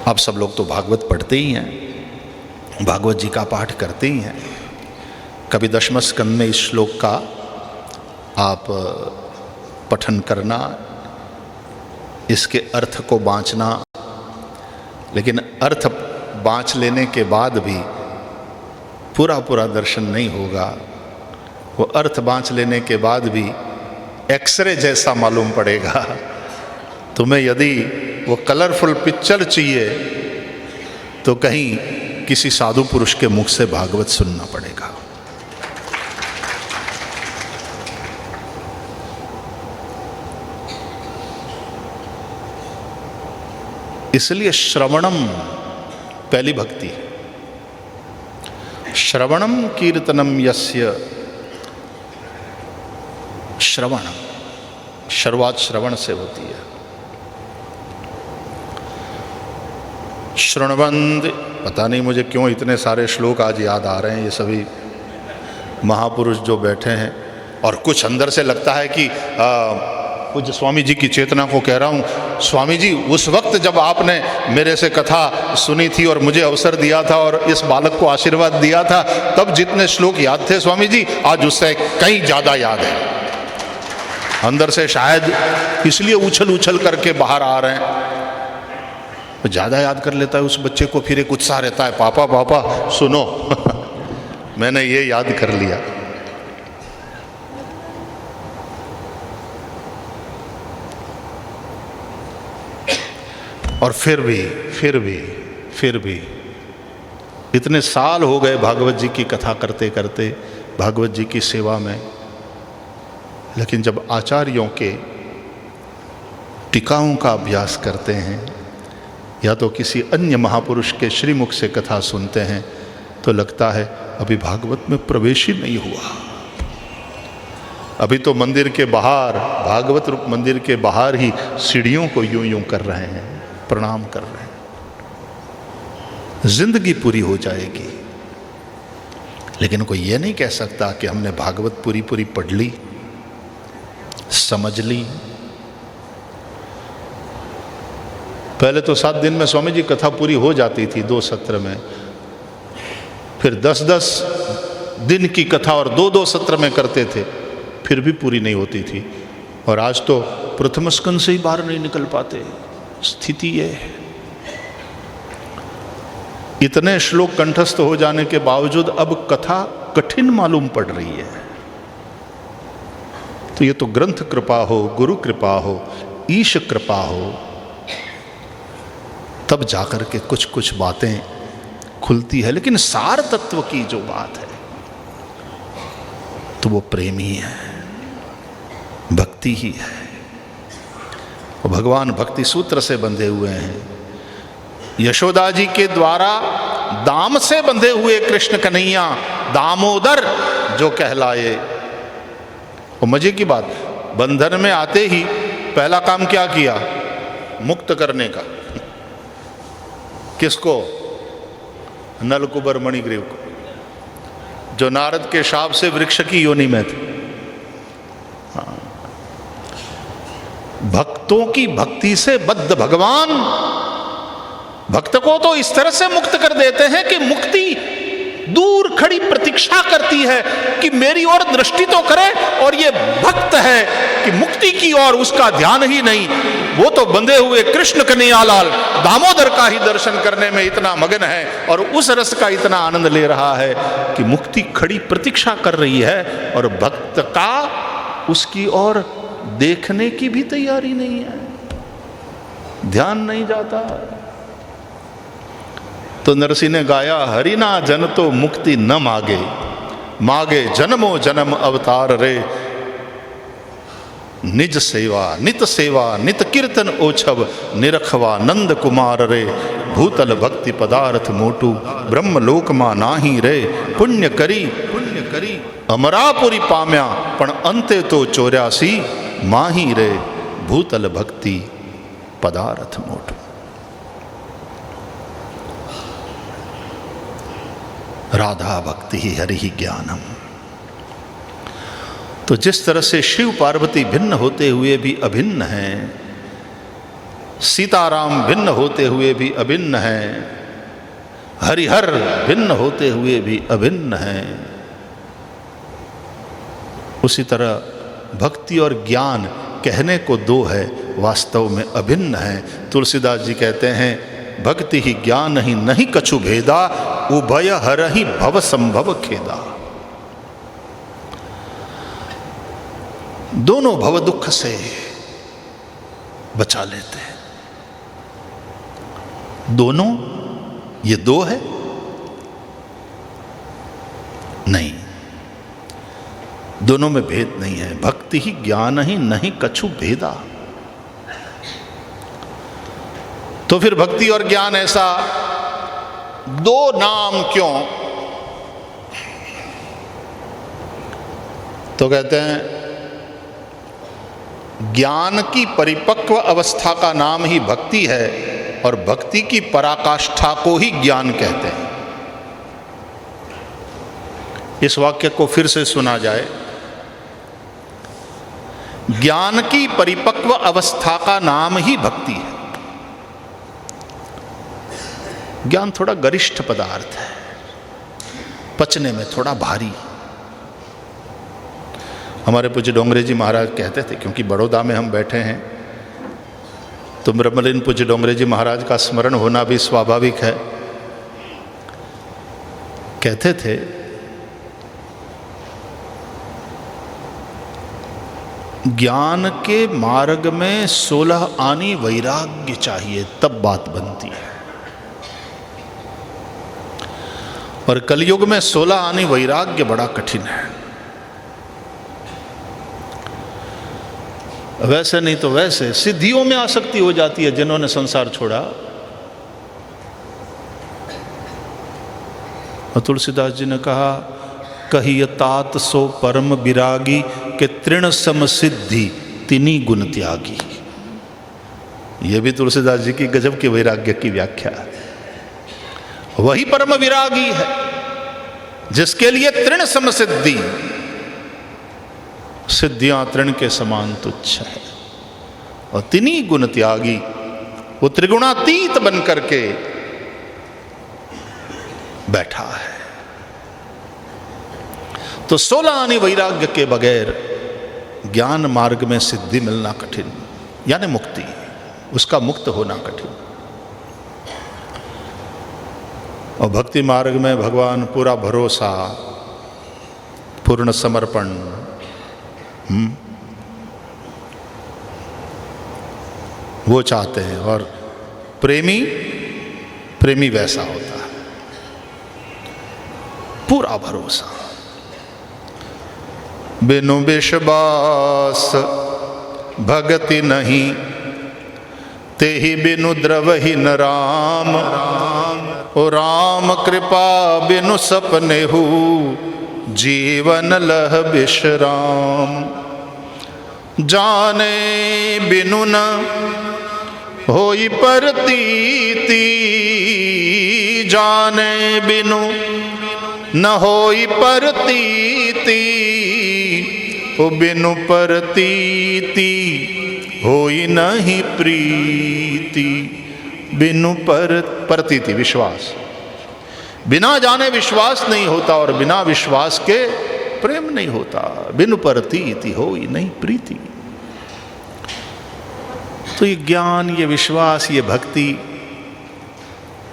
आप सब लोग तो भागवत पढ़ते ही हैं, भागवत जी का पाठ करते ही हैं। कभी दशम स्कंद में इस श्लोक का आप पठन करना, इसके अर्थ को बाँचना, लेकिन अर्थ बाँच लेने के बाद भी पूरा पूरा दर्शन नहीं होगा। वो अर्थ बाँच लेने के बाद भी एक्सरे जैसा मालूम पड़ेगा। तुम्हें यदि वो कलरफुल पिक्चर चाहिए तो कहीं किसी साधु पुरुष के मुख से भागवत सुनना पड़ेगा। इसलिए श्रवणम पहली भक्ति, श्रवणम कीर्तनम यस्य, श्रवण, शुरुआत श्रवण से होती है। श्रृण्वन्द, पता नहीं मुझे क्यों इतने सारे श्लोक आज याद आ रहे हैं, ये सभी महापुरुष जो बैठे हैं, और कुछ अंदर से लगता है कि पूज्य स्वामी जी की चेतना को कह रहा हूँ, स्वामी जी उस वक्त जब आपने मेरे से कथा सुनी थी और मुझे अवसर दिया था और इस बालक को आशीर्वाद दिया था, तब जितने श्लोक याद थे स्वामी जी, आज उससे कहीं ज़्यादा याद है। अंदर से शायद इसलिए उछल उछल करके बाहर आ रहे हैं। तो ज़्यादा याद कर लेता है उस बच्चे को, फिर एक उत्साह रहता है, पापा पापा सुनो मैंने ये याद कर लिया। और फिर भी इतने साल हो गए भागवत जी की कथा करते करते, भागवत जी की सेवा में, लेकिन जब आचार्यों के टीकाओं का अभ्यास करते हैं या तो किसी अन्य महापुरुष के श्रीमुख से कथा सुनते हैं तो लगता है अभी भागवत में प्रवेश ही नहीं हुआ। अभी तो मंदिर के बाहर, भागवत रूप मंदिर के बाहर ही सीढ़ियों को यूं यूं कर रहे हैं, प्रणाम कर रहे हैं। जिंदगी पूरी हो जाएगी, लेकिन कोई ये नहीं कह सकता कि हमने भागवत पूरी पूरी पढ़ ली, समझ ली। पहले तो 7 दिन में स्वामी जी कथा पूरी हो जाती थी 2 सत्र में, फिर 10-10 दिन की कथा और 2-2 सत्र में करते थे, फिर भी पूरी नहीं होती थी। और आज तो प्रथम स्कंद से ही बाहर नहीं निकल पाते। स्थिति ये है। इतने श्लोक कंठस्थ हो जाने के बावजूद अब कथा कठिन मालूम पड़ रही है। तो ये तो ग्रंथ कृपा हो, गुरु कृपा हो, ईश कृपा हो, तब जाकर के कुछ कुछ बातें खुलती है। लेकिन सार तत्व की जो बात है तो वो प्रेम ही है, भक्ति ही है। वो भगवान भक्ति सूत्र से बंधे हुए हैं। यशोदा जी के द्वारा दाम से बंधे हुए कृष्ण कन्हैया दामोदर जो कहलाए। और मजे की बात, बंधन में आते ही पहला काम क्या किया? मुक्त करने का। किसको? नलकुबर मणिग्रीव को, जो नारद के शाप से वृक्ष की योनि में थे। हाँ। भक्तों की भक्ति से बद्ध भगवान भक्त को तो इस तरह से मुक्त कर देते हैं कि मुक्ति दूर खड़ी प्रतीक्षा करती है कि मेरी ओर दृष्टि तो करे, और ये भक्त है कि मुक्ति की ओर उसका ध्यान ही नहीं। वो तो बंधे हुए कृष्ण कन्हैयालाल दामोदर का ही दर्शन करने में इतना मगन है और उस रस का इतना आनंद ले रहा है कि मुक्ति खड़ी प्रतीक्षा कर रही है, और भक्त का उसकी ओर देखने की भी तैयारी नहीं है, ध्यान नहीं जाता। तो नरसिंह ने गाया, हरिना जन तो मुक्ति न मागे, मागे जन्मो जन्म अवतार रे। निज सेवा नित कीर्तन ओछव, निरखवा नंद कुमार रे। भूतल भक्ति पदार्थ मोटू, ब्रह्म लोक मा नाही रे। पुण्य करी अमरापुरी पाम्या, पण अंते तो 84 माही रे। भूतल भक्ति पदार्थ मोटू। राधा भक्ति ही हरि ही ज्ञानम। तो जिस तरह से शिव पार्वती भिन्न होते हुए भी अभिन्न हैं, सीताराम भिन्न होते हुए भी अभिन्न हैं, हरिहर भिन्न होते हुए भी अभिन्न हैं, उसी तरह भक्ति और ज्ञान कहने को 2 है, वास्तव में अभिन्न हैं। तुलसीदास जी कहते हैं भक्ति ही ज्ञान ही नहीं कछु भेदा, उभय हर ही भव संभव खेदा। दोनों भव दुख से बचा लेते हैं। दोनों, ये दो है नहीं, दोनों में भेद नहीं है। भक्ति ही ज्ञान ही नहीं कछु भेदा। तो फिर भक्ति और ज्ञान ऐसा दो नाम क्यों? तो कहते हैं ज्ञान की परिपक्व अवस्था का नाम ही भक्ति है और भक्ति की पराकाष्ठा को ही ज्ञान कहते हैं। इस वाक्य को फिर से सुना जाए। ज्ञान की परिपक्व अवस्था का नाम ही भक्ति है। ज्ञान थोड़ा गरिष्ठ पदार्थ है, पचने में थोड़ा भारी। हमारे पूज्य डोंगरे जी महाराज कहते थे, क्योंकि बड़ौदा में हम बैठे हैं तो ब्रह्मलीन पूज्य डोंगरे जी महाराज का स्मरण होना भी स्वाभाविक है। कहते थे ज्ञान के मार्ग में 16 आनी वैराग्य चाहिए, तब बात बनती है। और कलयुग में 16 आनी वैराग्य बड़ा कठिन है। वैसे नहीं तो वैसे सिद्धियों में आसक्ति हो जाती है जिन्होंने संसार छोड़ा। और तुलसीदास जी ने कहा कहिय तात सो परम विरागी के तृण सम सिद्धि तिनी गुण त्यागी। ये भी तुलसीदास जी की गजब की वैराग्य की व्याख्या है। वही परम विरागी है जिसके लिए तृण सम सिद्धि, सिद्धियां तृण के समान तुच्छ है। और तिनी गुण त्यागी, वो त्रिगुणातीत बन करके बैठा है। तो 16 आनी वैराग्य के बगैर ज्ञान मार्ग में सिद्धि मिलना कठिन, यानी मुक्ति, उसका मुक्त होना कठिन। और भक्ति मार्ग में भगवान पूरा भरोसा, पूर्ण समर्पण, वो चाहते हैं। और प्रेमी, प्रेमी वैसा होता है, पूरा भरोसा। बिनु विश्वास भगति नहीं, तेहि बिनु द्रवहि न राम। ओ राम कृपा बिनु सपने हु, जीवन लह विश्राम। जाने बिनु न होई प्रतीति, जाने बिनु न होई प्रतीति। ओ बिनु प्रतीति होई नहीं प्रीति। बिनु प्रतीति विश्वास, बिना जाने विश्वास नहीं होता और बिना विश्वास के प्रेम नहीं होता। बिनु प्रतीति होई नहीं प्रीति। तो ये ज्ञान, ये विश्वास, ये भक्ति,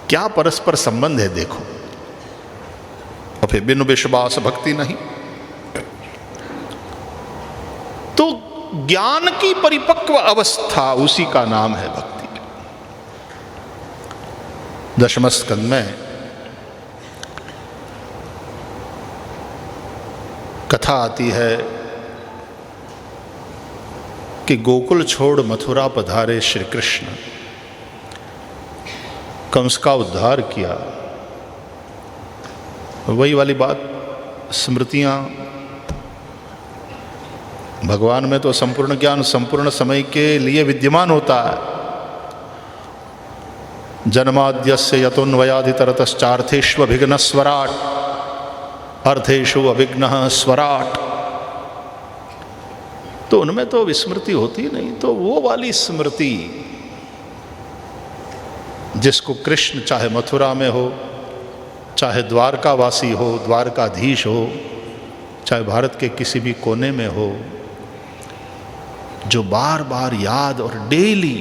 क्या परस्पर संबंध है देखो। और फिर बिनु विश्वास भक्ति नहीं। तो ज्ञान की परिपक्व अवस्था, उसी का नाम है भक्ति। दशम स्कंद में कथा आती है कि गोकुल छोड़ मथुरा पधारे श्री कृष्ण, कंस का उद्धार किया। वही वाली बात, स्मृतियां। भगवान में तो संपूर्ण ज्ञान संपूर्ण समय के लिए विद्यमान होता है। जन्माद्यस्य यतोन्वयादितरतश्चार्थेष्वभिघ्न स्वराट, अर्थेषु अविघ्न स्वराट। तो उनमें तो विस्मृति होती नहीं। तो वो वाली स्मृति जिसको कृष्ण चाहे मथुरा में हो, चाहे द्वारकावासी हो, द्वारकाधीश हो, चाहे भारत के किसी भी कोने में हो, जो बार बार याद और डेली,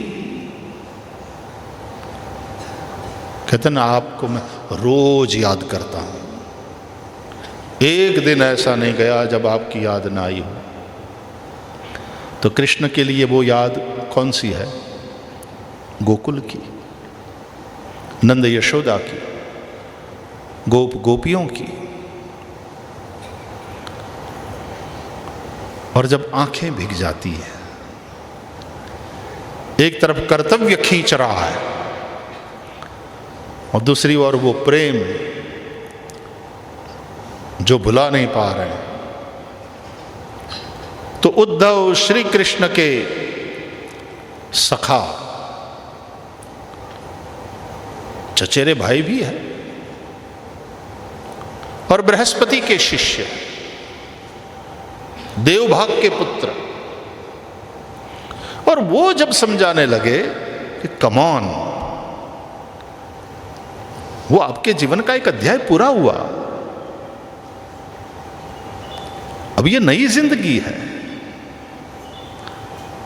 कहते ना आपको मैं रोज याद करता हूं, एक दिन ऐसा नहीं गया जब आपकी याद ना आई हो। तो कृष्ण के लिए वो याद कौन सी है? गोकुल की, नंद यशोदा की, गोप गोपियों की। और जब आंखें भीग जाती है, एक तरफ कर्तव्य खींच रहा है और दूसरी ओर वो प्रेम जो भुला नहीं पा रहे हैं, तो उद्धव श्री कृष्ण के सखा, चचेरे भाई भी है और बृहस्पति के शिष्य, देवभाग के पुत्र। और वो जब समझाने लगे कि कम ऑन, वो आपके जीवन का एक अध्याय पूरा हुआ, अब ये नई जिंदगी है,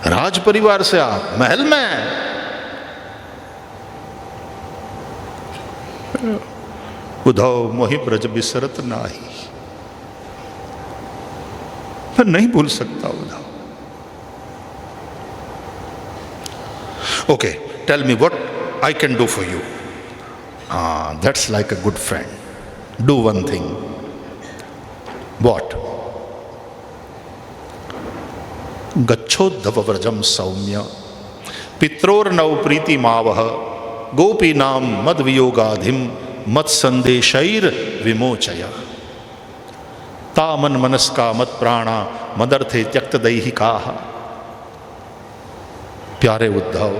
राज परिवार से आप महल में, उद्धव मोहि ब्रज बिसरत नाही, मैं नहीं भूल सकता Uddhav. Okay, tell me what I can do for you. That's like a good friend. Do one thing. What? गच्छोद्धव व्रजम सौम्य पित्रोर्नव प्रीति मावह गोपीनाम मद वियोगाधिम मत संदेशैर विमोचय तामन मनस्का मत प्राणा मदर्थे त्यक्त दैहिका। प्यारे उद्धव,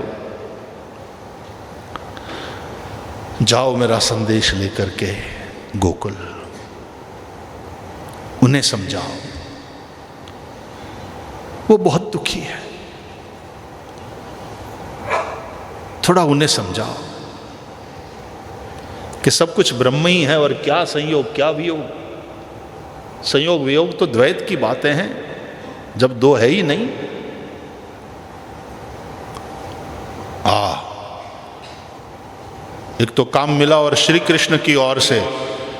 जाओ मेरा संदेश लेकर के गोकुल, उन्हें समझाओ, वो बहुत दुखी है, थोड़ा उन्हें समझाओ कि सब कुछ ब्रह्म ही है और क्या संयोग क्या वियोग। संयोग वियोग तो द्वैत की बातें हैं, जब दो है ही नहीं। एक तो काम मिला और श्री कृष्ण की ओर से,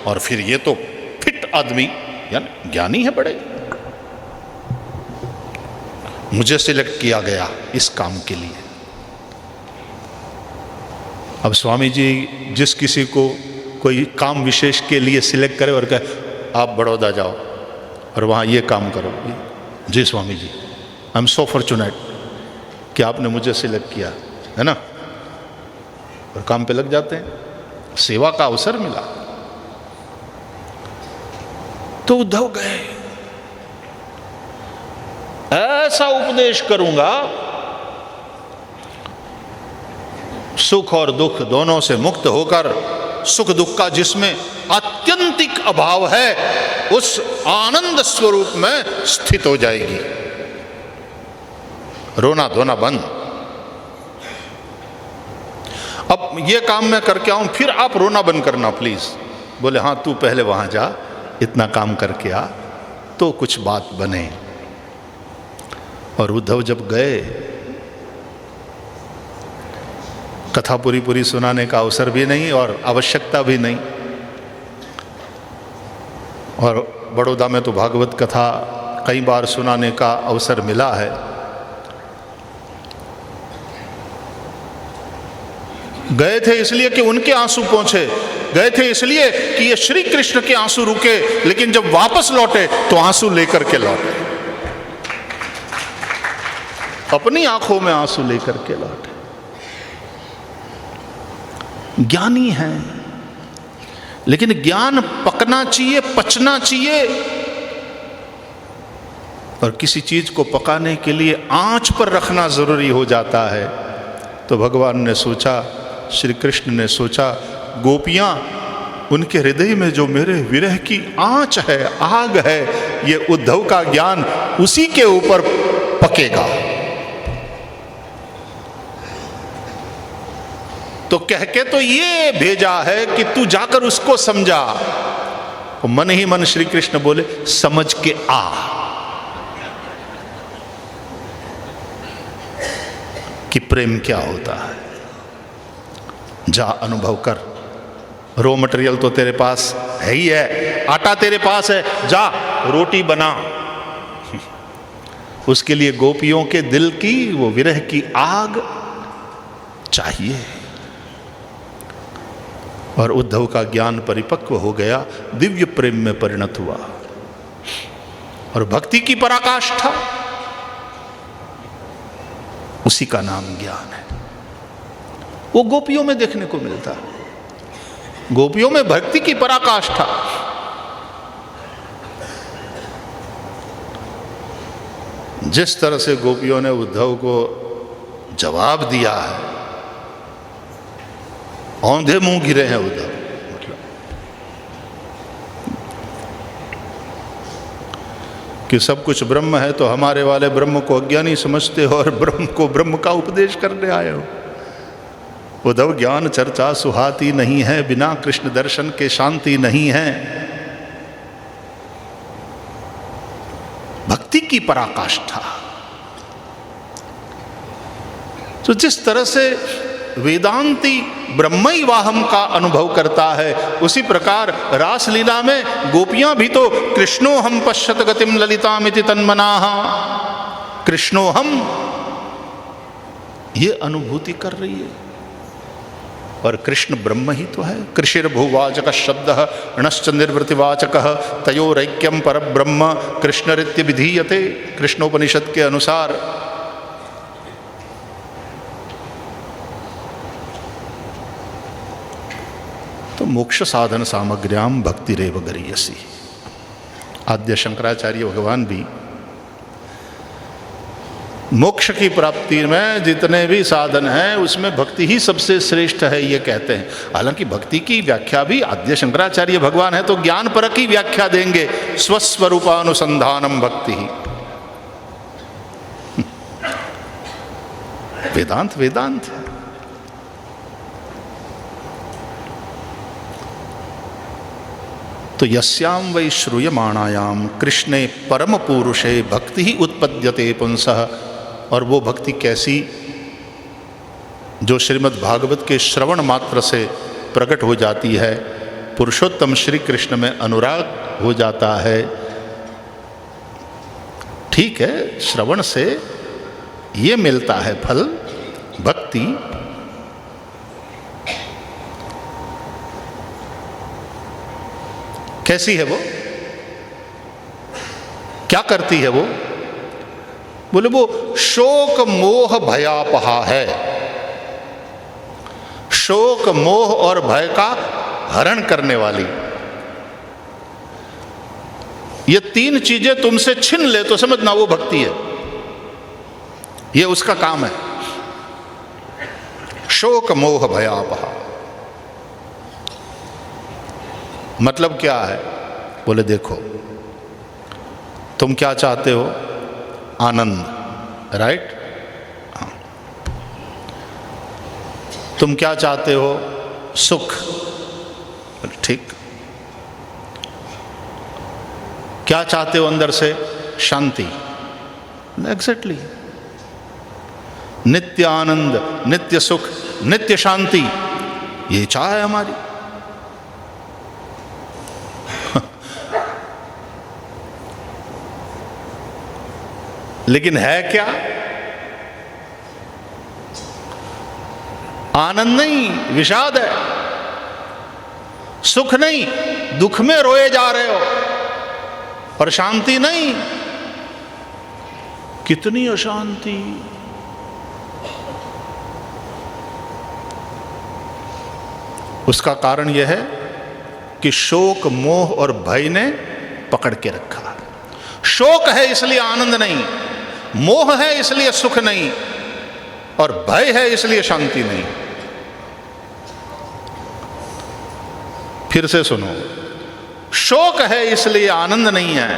और फिर ये तो फिट आदमी, यानी ज्ञानी है बड़े, मुझे सिलेक्ट किया गया इस काम के लिए। अब स्वामी जी जिस किसी को कोई काम विशेष के लिए सिलेक्ट करे और कहे आप बड़ौदा जाओ और वहाँ ये काम करो, जी Swami ji, I am so fortunate कि आपने मुझे सिलेक्ट किया है ना, और काम पे लग जाते हैं, सेवा का अवसर मिला। तो उद्धव गए, ऐसा उपदेश करूंगा सुख और दुख दोनों से मुक्त होकर, सुख दुख का जिसमें आत्यंतिक अभाव है उस आनंद स्वरूप में स्थित हो जाएगी। रोना धोना बंद। अब ये काम मैं करके आऊं, फिर आप रोना बंद करना प्लीज। बोले हाँ तू पहले वहां जा, इतना काम करके आ तो कुछ बात बने। और उद्धव जब गए, कथा पूरी पूरी सुनाने का अवसर भी नहीं और आवश्यकता भी नहीं, और बड़ौदा में तो भागवत कथा कई बार सुनाने का अवसर मिला है। गए थे इसलिए कि उनके आंसू पहुंचे, गए थे इसलिए कि ये श्री कृष्ण के आंसू रुके, लेकिन जब वापस लौटे तो आंसू लेकर के लौटे, अपनी आंखों में आंसू लेकर के लौटे। ज्ञानी है, लेकिन ज्ञान पकना चाहिए, पचना चाहिए, और किसी चीज को पकाने के लिए आंच पर रखना जरूरी हो जाता है। तो भगवान ने सोचा, श्री कृष्ण ने सोचा, गोपियां, उनके हृदय में जो मेरे विरह की आंच है, आग है, ये उद्धव का ज्ञान उसी के ऊपर पकेगा। तो कह के तो ये भेजा है कि तू जाकर उसको समझा। तो मन ही मन श्री कृष्ण बोले समझ के आ। कि प्रेम क्या होता है। जा अनुभव कर, रॉ मटेरियल तो तेरे पास है ही है, आटा तेरे पास है, जा रोटी बना। उसके लिए गोपियों के दिल की वो विरह की आग चाहिए। और उद्धव का ज्ञान परिपक्व हो गया, दिव्य प्रेम में परिणत हुआ और भक्ति की पराकाष्ठा, उसी का नाम ज्ञान है। वो गोपियों में देखने को मिलता है, गोपियों में भक्ति की पराकाष्ठा। जिस तरह से गोपियों ने उद्धव को जवाब दिया है, औंधे मुंह गिरे हैं उद्धव। मतलब कि सब कुछ ब्रह्म है तो हमारे वाले ब्रह्म को अज्ञानी समझते हो और ब्रह्म को ब्रह्म का उपदेश करने आए हो। उद्धव ज्ञान चर्चा सुहाती नहीं है, बिना कृष्ण दर्शन के शांति नहीं है। भक्ति की पराकाष्ठा। तो जिस तरह से वेदांती ब्रह्मैवाहम का अनुभव करता है, उसी प्रकार रासलीला में गोपियां भी तो कृष्णोहम पश्यत गतिम ललितामिति तन्मनाः, कृष्णोहम ये अनुभूति कर रही है। और कृष्ण ब्रह्म ही तो है। कृषिर्भुवाचक शब्द णश्च निर्वृतिवाचक तयोरैक्यम परब्रह्म कृष्णरित्य विधीयते, कृष्णोपनिषद के अनुसार। तो मोक्ष साधन सामग्र्याम भक्तिरेव गरीयसी। आद्य शंकराचार्य भगवान भी मोक्ष की प्राप्ति में जितने भी साधन हैं उसमें भक्ति ही सबसे श्रेष्ठ है, ये कहते हैं। हालांकि भक्ति की व्याख्या भी आद्य शंकराचार्य भगवान है तो ज्ञान परक ही व्याख्या देंगे, स्वस्वरूपानुसंधानम भक्ति ही। वेदांत वेदांत है। तो यस्याम वै श्रूयमाणायाम कृष्णे परम पुरुषे भक्ति ही उत्पद्यते पुंसः। और वो भक्ति कैसी, जो श्रीमद् भागवत के श्रवण मात्र से प्रकट हो जाती है, पुरुषोत्तम श्री कृष्ण में अनुराग हो जाता है। ठीक है, श्रवण से ये मिलता है फल, भक्ति। कैसी है वो, क्या करती है वो? बोले वो शोक मोह भयापहा है। शोक मोह और भय का हरण करने वाली। ये तीन चीजें तुमसे छिन ले तो समझना वो भक्ति है, ये उसका काम है। शोक मोह भयापहा मतलब क्या है? बोले देखो, तुम क्या चाहते हो? आनंद, राइट? हाँ। तुम क्या चाहते हो? सुख, ठीक। क्या चाहते हो अंदर से? शांति, एग्जैक्टली। नित्य आनंद, नित्य सुख, नित्य शांति, ये चाह है हमारी। लेकिन है क्या? आनंद नहीं, विषाद है। सुख नहीं, दुख में रोए जा रहे हो। और शांति नहीं, कितनी अशांति। उसका कारण यह है कि शोक मोह और भय ने पकड़ के रखा। शोक है इसलिए आनंद नहीं, मोह है इसलिए सुख नहीं, और भय है इसलिए शांति नहीं। फिर से सुनो, शोक है इसलिए आनंद नहीं है,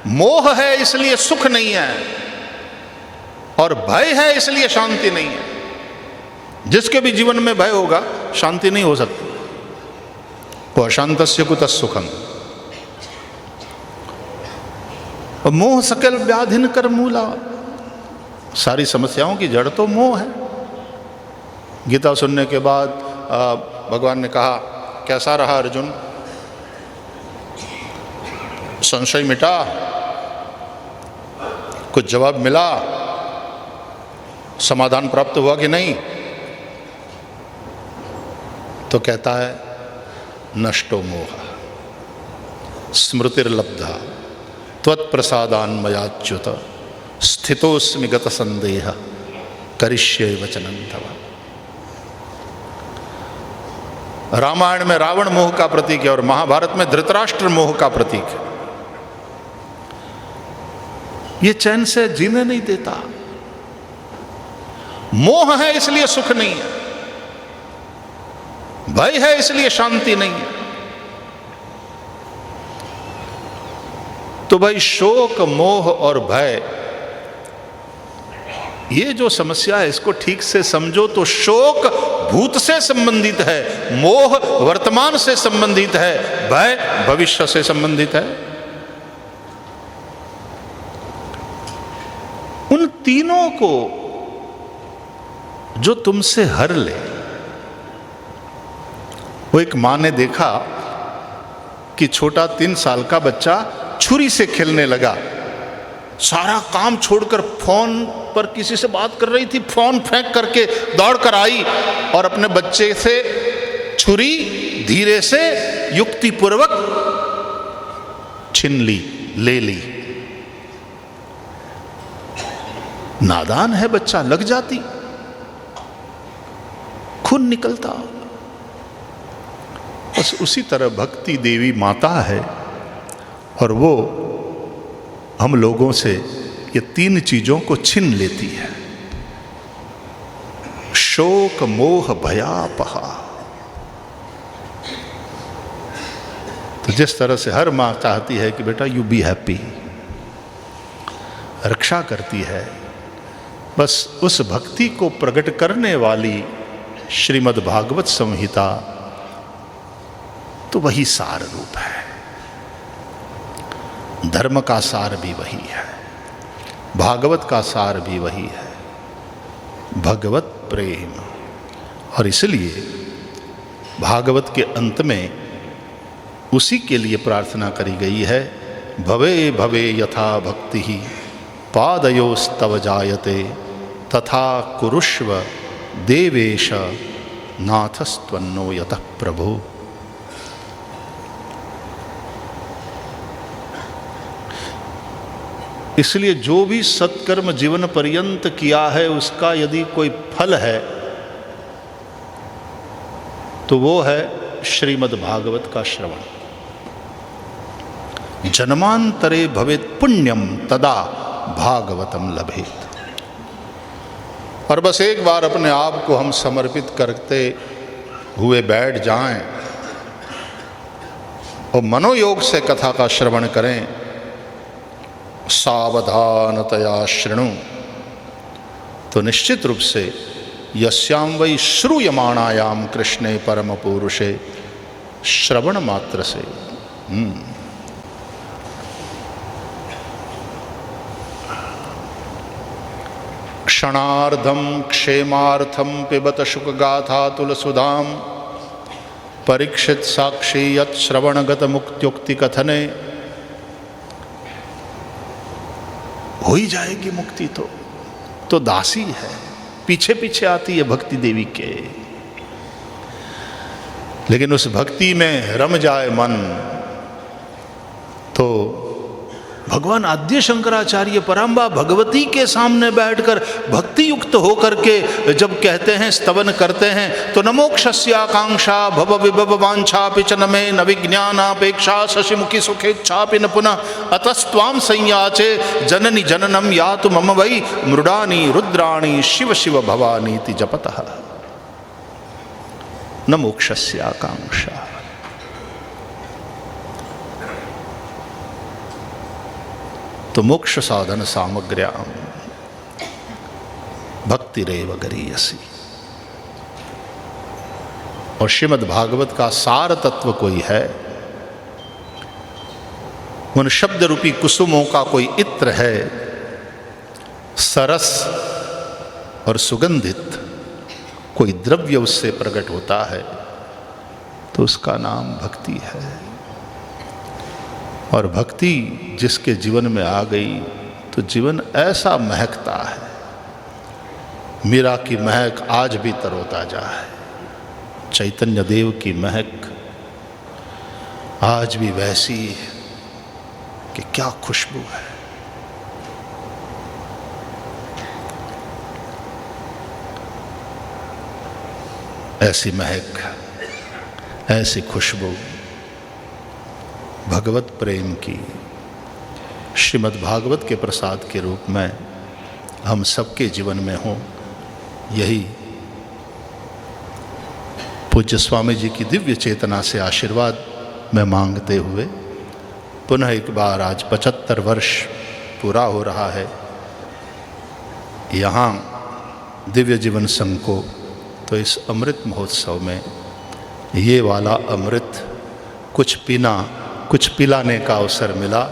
मोह है इसलिए सुख नहीं है, और भय है इसलिए शांति नहीं है। जिसके भी जीवन में भय होगा शांति नहीं हो सकती। वो अशांतस्य कुतः सुखम। मोह सकल व्याधिन कर मूला। सारी समस्याओं की जड़ तो मोह है। गीता सुनने के बाद भगवान ने कहा, कैसा रहा अर्जुन, संशय मिटा, कुछ जवाब मिला, समाधान प्राप्त हुआ कि नहीं? तो कहता है, नष्टो मोह स्मृतिर्लब्धा त्वत्प्रसादान मयाच्युत स्थितोस्मि गत संदेह करिष्ये वचनं तव। रामायण में रावण मोह का प्रतीक है और महाभारत में धृतराष्ट्र मोह का प्रतीक है। ये चैन से जीने नहीं देता। मोह है इसलिए सुख नहीं है, भय है इसलिए शांति नहीं है। तो भाई शोक, मोह और भय, ये जो समस्या है इसको ठीक से समझो तो शोक भूत से संबंधित है, मोह वर्तमान से संबंधित है, भय भविष्य से संबंधित है। उन तीनों को जो तुमसे हर ले। वो एक मां ने देखा कि छोटा 3 साल का बच्चा छुरी से खेलने लगा, सारा काम छोड़कर फोन पर किसी से बात कर रही थी, फोन फेंक करके दौड़ कर आई और अपने बच्चे से छुरी धीरे से युक्तिपूर्वक छीन ली, ले ली। नादान है बच्चा, लग जाती, खून निकलता। बस उसी तरह भक्ति देवी माता है और वो हम लोगों से ये 3 चीजों को छीन लेती है, शोक मोह भयापहा। तो जिस तरह से हर मां चाहती है कि बेटा यू बी हैप्पी, रक्षा करती है, बस उस भक्ति को प्रकट करने वाली श्रीमद् भागवत संहिता तो वही सार रूप है। धर्म का सार भी वही है, भागवत का सार भी वही है, भगवत प्रेम। और इसलिए भागवत के अंत में उसी के लिए प्रार्थना करी गई है, भवे भवे यथा भक्ति ही पादयोस्तव जायते तथा कुरुष्व देवेश नाथस्त्वन्नो यतः प्रभो। इसलिए जो भी सत्कर्म जीवन पर्यंत किया है उसका यदि कोई फल है तो वो है श्रीमद् भागवत का श्रवण। जन्मांतरे भवेत् पुण्यम तदा भागवतम लभेत। और बस एक बार अपने आप को हम समर्पित करते हुए बैठ जाएं और मनोयोग से कथा का श्रवण करें, सावधानतया शृणु, तो निश्चित रूप से यस्याम वै श्रूयमाणायाम कृष्णे परम पुरुषे, श्रवण मात्र से क्षणार्धम क्षेमार्थम पिबत शुक गाथा तुलसुधाम परीक्षित साक्षी यत् श्रवणगत मुक्त्युक्ति कथने। हो ही जाएगी मुक्ति तो दासी है, पीछे पीछे आती है भक्ति देवी के। लेकिन उस भक्ति में रम जाए मन तो भगवान आद्य शंकराचार्य पराम्बा भगवती के सामने बैठकर भक्ति युक्त होकर के जब कहते हैं, स्तवन करते हैं, तो न मोक्षस्याकांक्षा भव विभव वांछापि च न मे न विज्ञानापेक्षा शशिमुखी सुखेच्छापि न पुनः अतस्त्वां संयाचे जननी जननम यातु मम वै मृडानी रुद्राणी शिव शिव भवानीति जपतः। न मोक्षस्याकांक्षा, तो मोक्ष साधन सामग्र्याम भक्तिरेव गरीयसी। और श्रीमद् भागवत का सार तत्व कोई है, उन शब्द रूपी कुसुमों का कोई इत्र है, सरस और सुगंधित कोई द्रव्य उससे प्रकट होता है तो उसका नाम भक्ति है। और भक्ति जिसके जीवन में आ गई तो जीवन ऐसा महकता है। मीरा की महक आज भी तरोताजा है, चैतन्य देव की महक आज भी वैसी है कि क्या खुशबू है। ऐसी महक, ऐसी खुशबू भगवत प्रेम की श्रीमद् भागवत के प्रसाद के रूप में हम सबके जीवन में हो, यही पूज्य स्वामी जी की दिव्य चेतना से आशीर्वाद में मांगते हुए पुनः एक बार आज 75 वर्ष पूरा हो रहा है यहाँ दिव्य जीवन संघ को। तो इस अमृत महोत्सव में ये वाला अमृत कुछ पीना, कुछ पिलाने का अवसर मिला,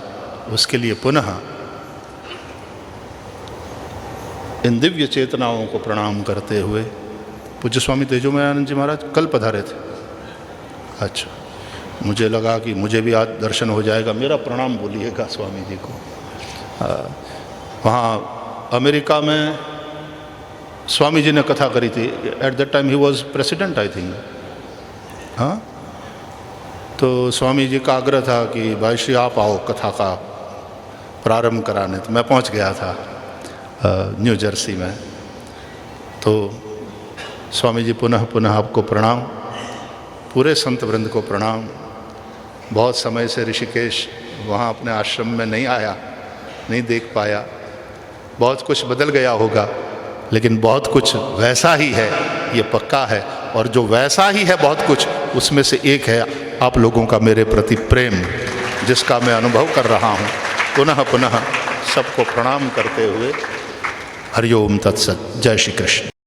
उसके लिए पुनः इन दिव्य चेतनाओं को प्रणाम करते हुए पूज्य स्वामी तेजोमयानंद जी महाराज कल पधारे थे। अच्छा, मुझे लगा कि मुझे भी आज दर्शन हो जाएगा। मेरा प्रणाम बोलिएगा स्वामी जी को। वहाँ अमेरिका में स्वामी जी ने कथा करी थी। Eight that time he was president I think. हाँ, तो स्वामी जी का आग्रह था कि भाई श्री आप आओ कथा का प्रारंभ कराने। तो मैं पहुँच गया था न्यू जर्सी में। तो स्वामी जी पुनः पुनः आपको प्रणाम, पूरे संत वृंद को प्रणाम। बहुत समय से ऋषिकेश वहाँ अपने आश्रम में नहीं आया, नहीं देख पाया। बहुत कुछ बदल गया होगा, लेकिन बहुत कुछ वैसा ही है, ये पक्का है। और जो वैसा ही है बहुत कुछ, उसमें से एक है आप लोगों का मेरे प्रति प्रेम, जिसका मैं अनुभव कर रहा हूँ। पुनः पुनः सबको प्रणाम करते हुए हरिओम तत्सत। जय श्री कृष्ण।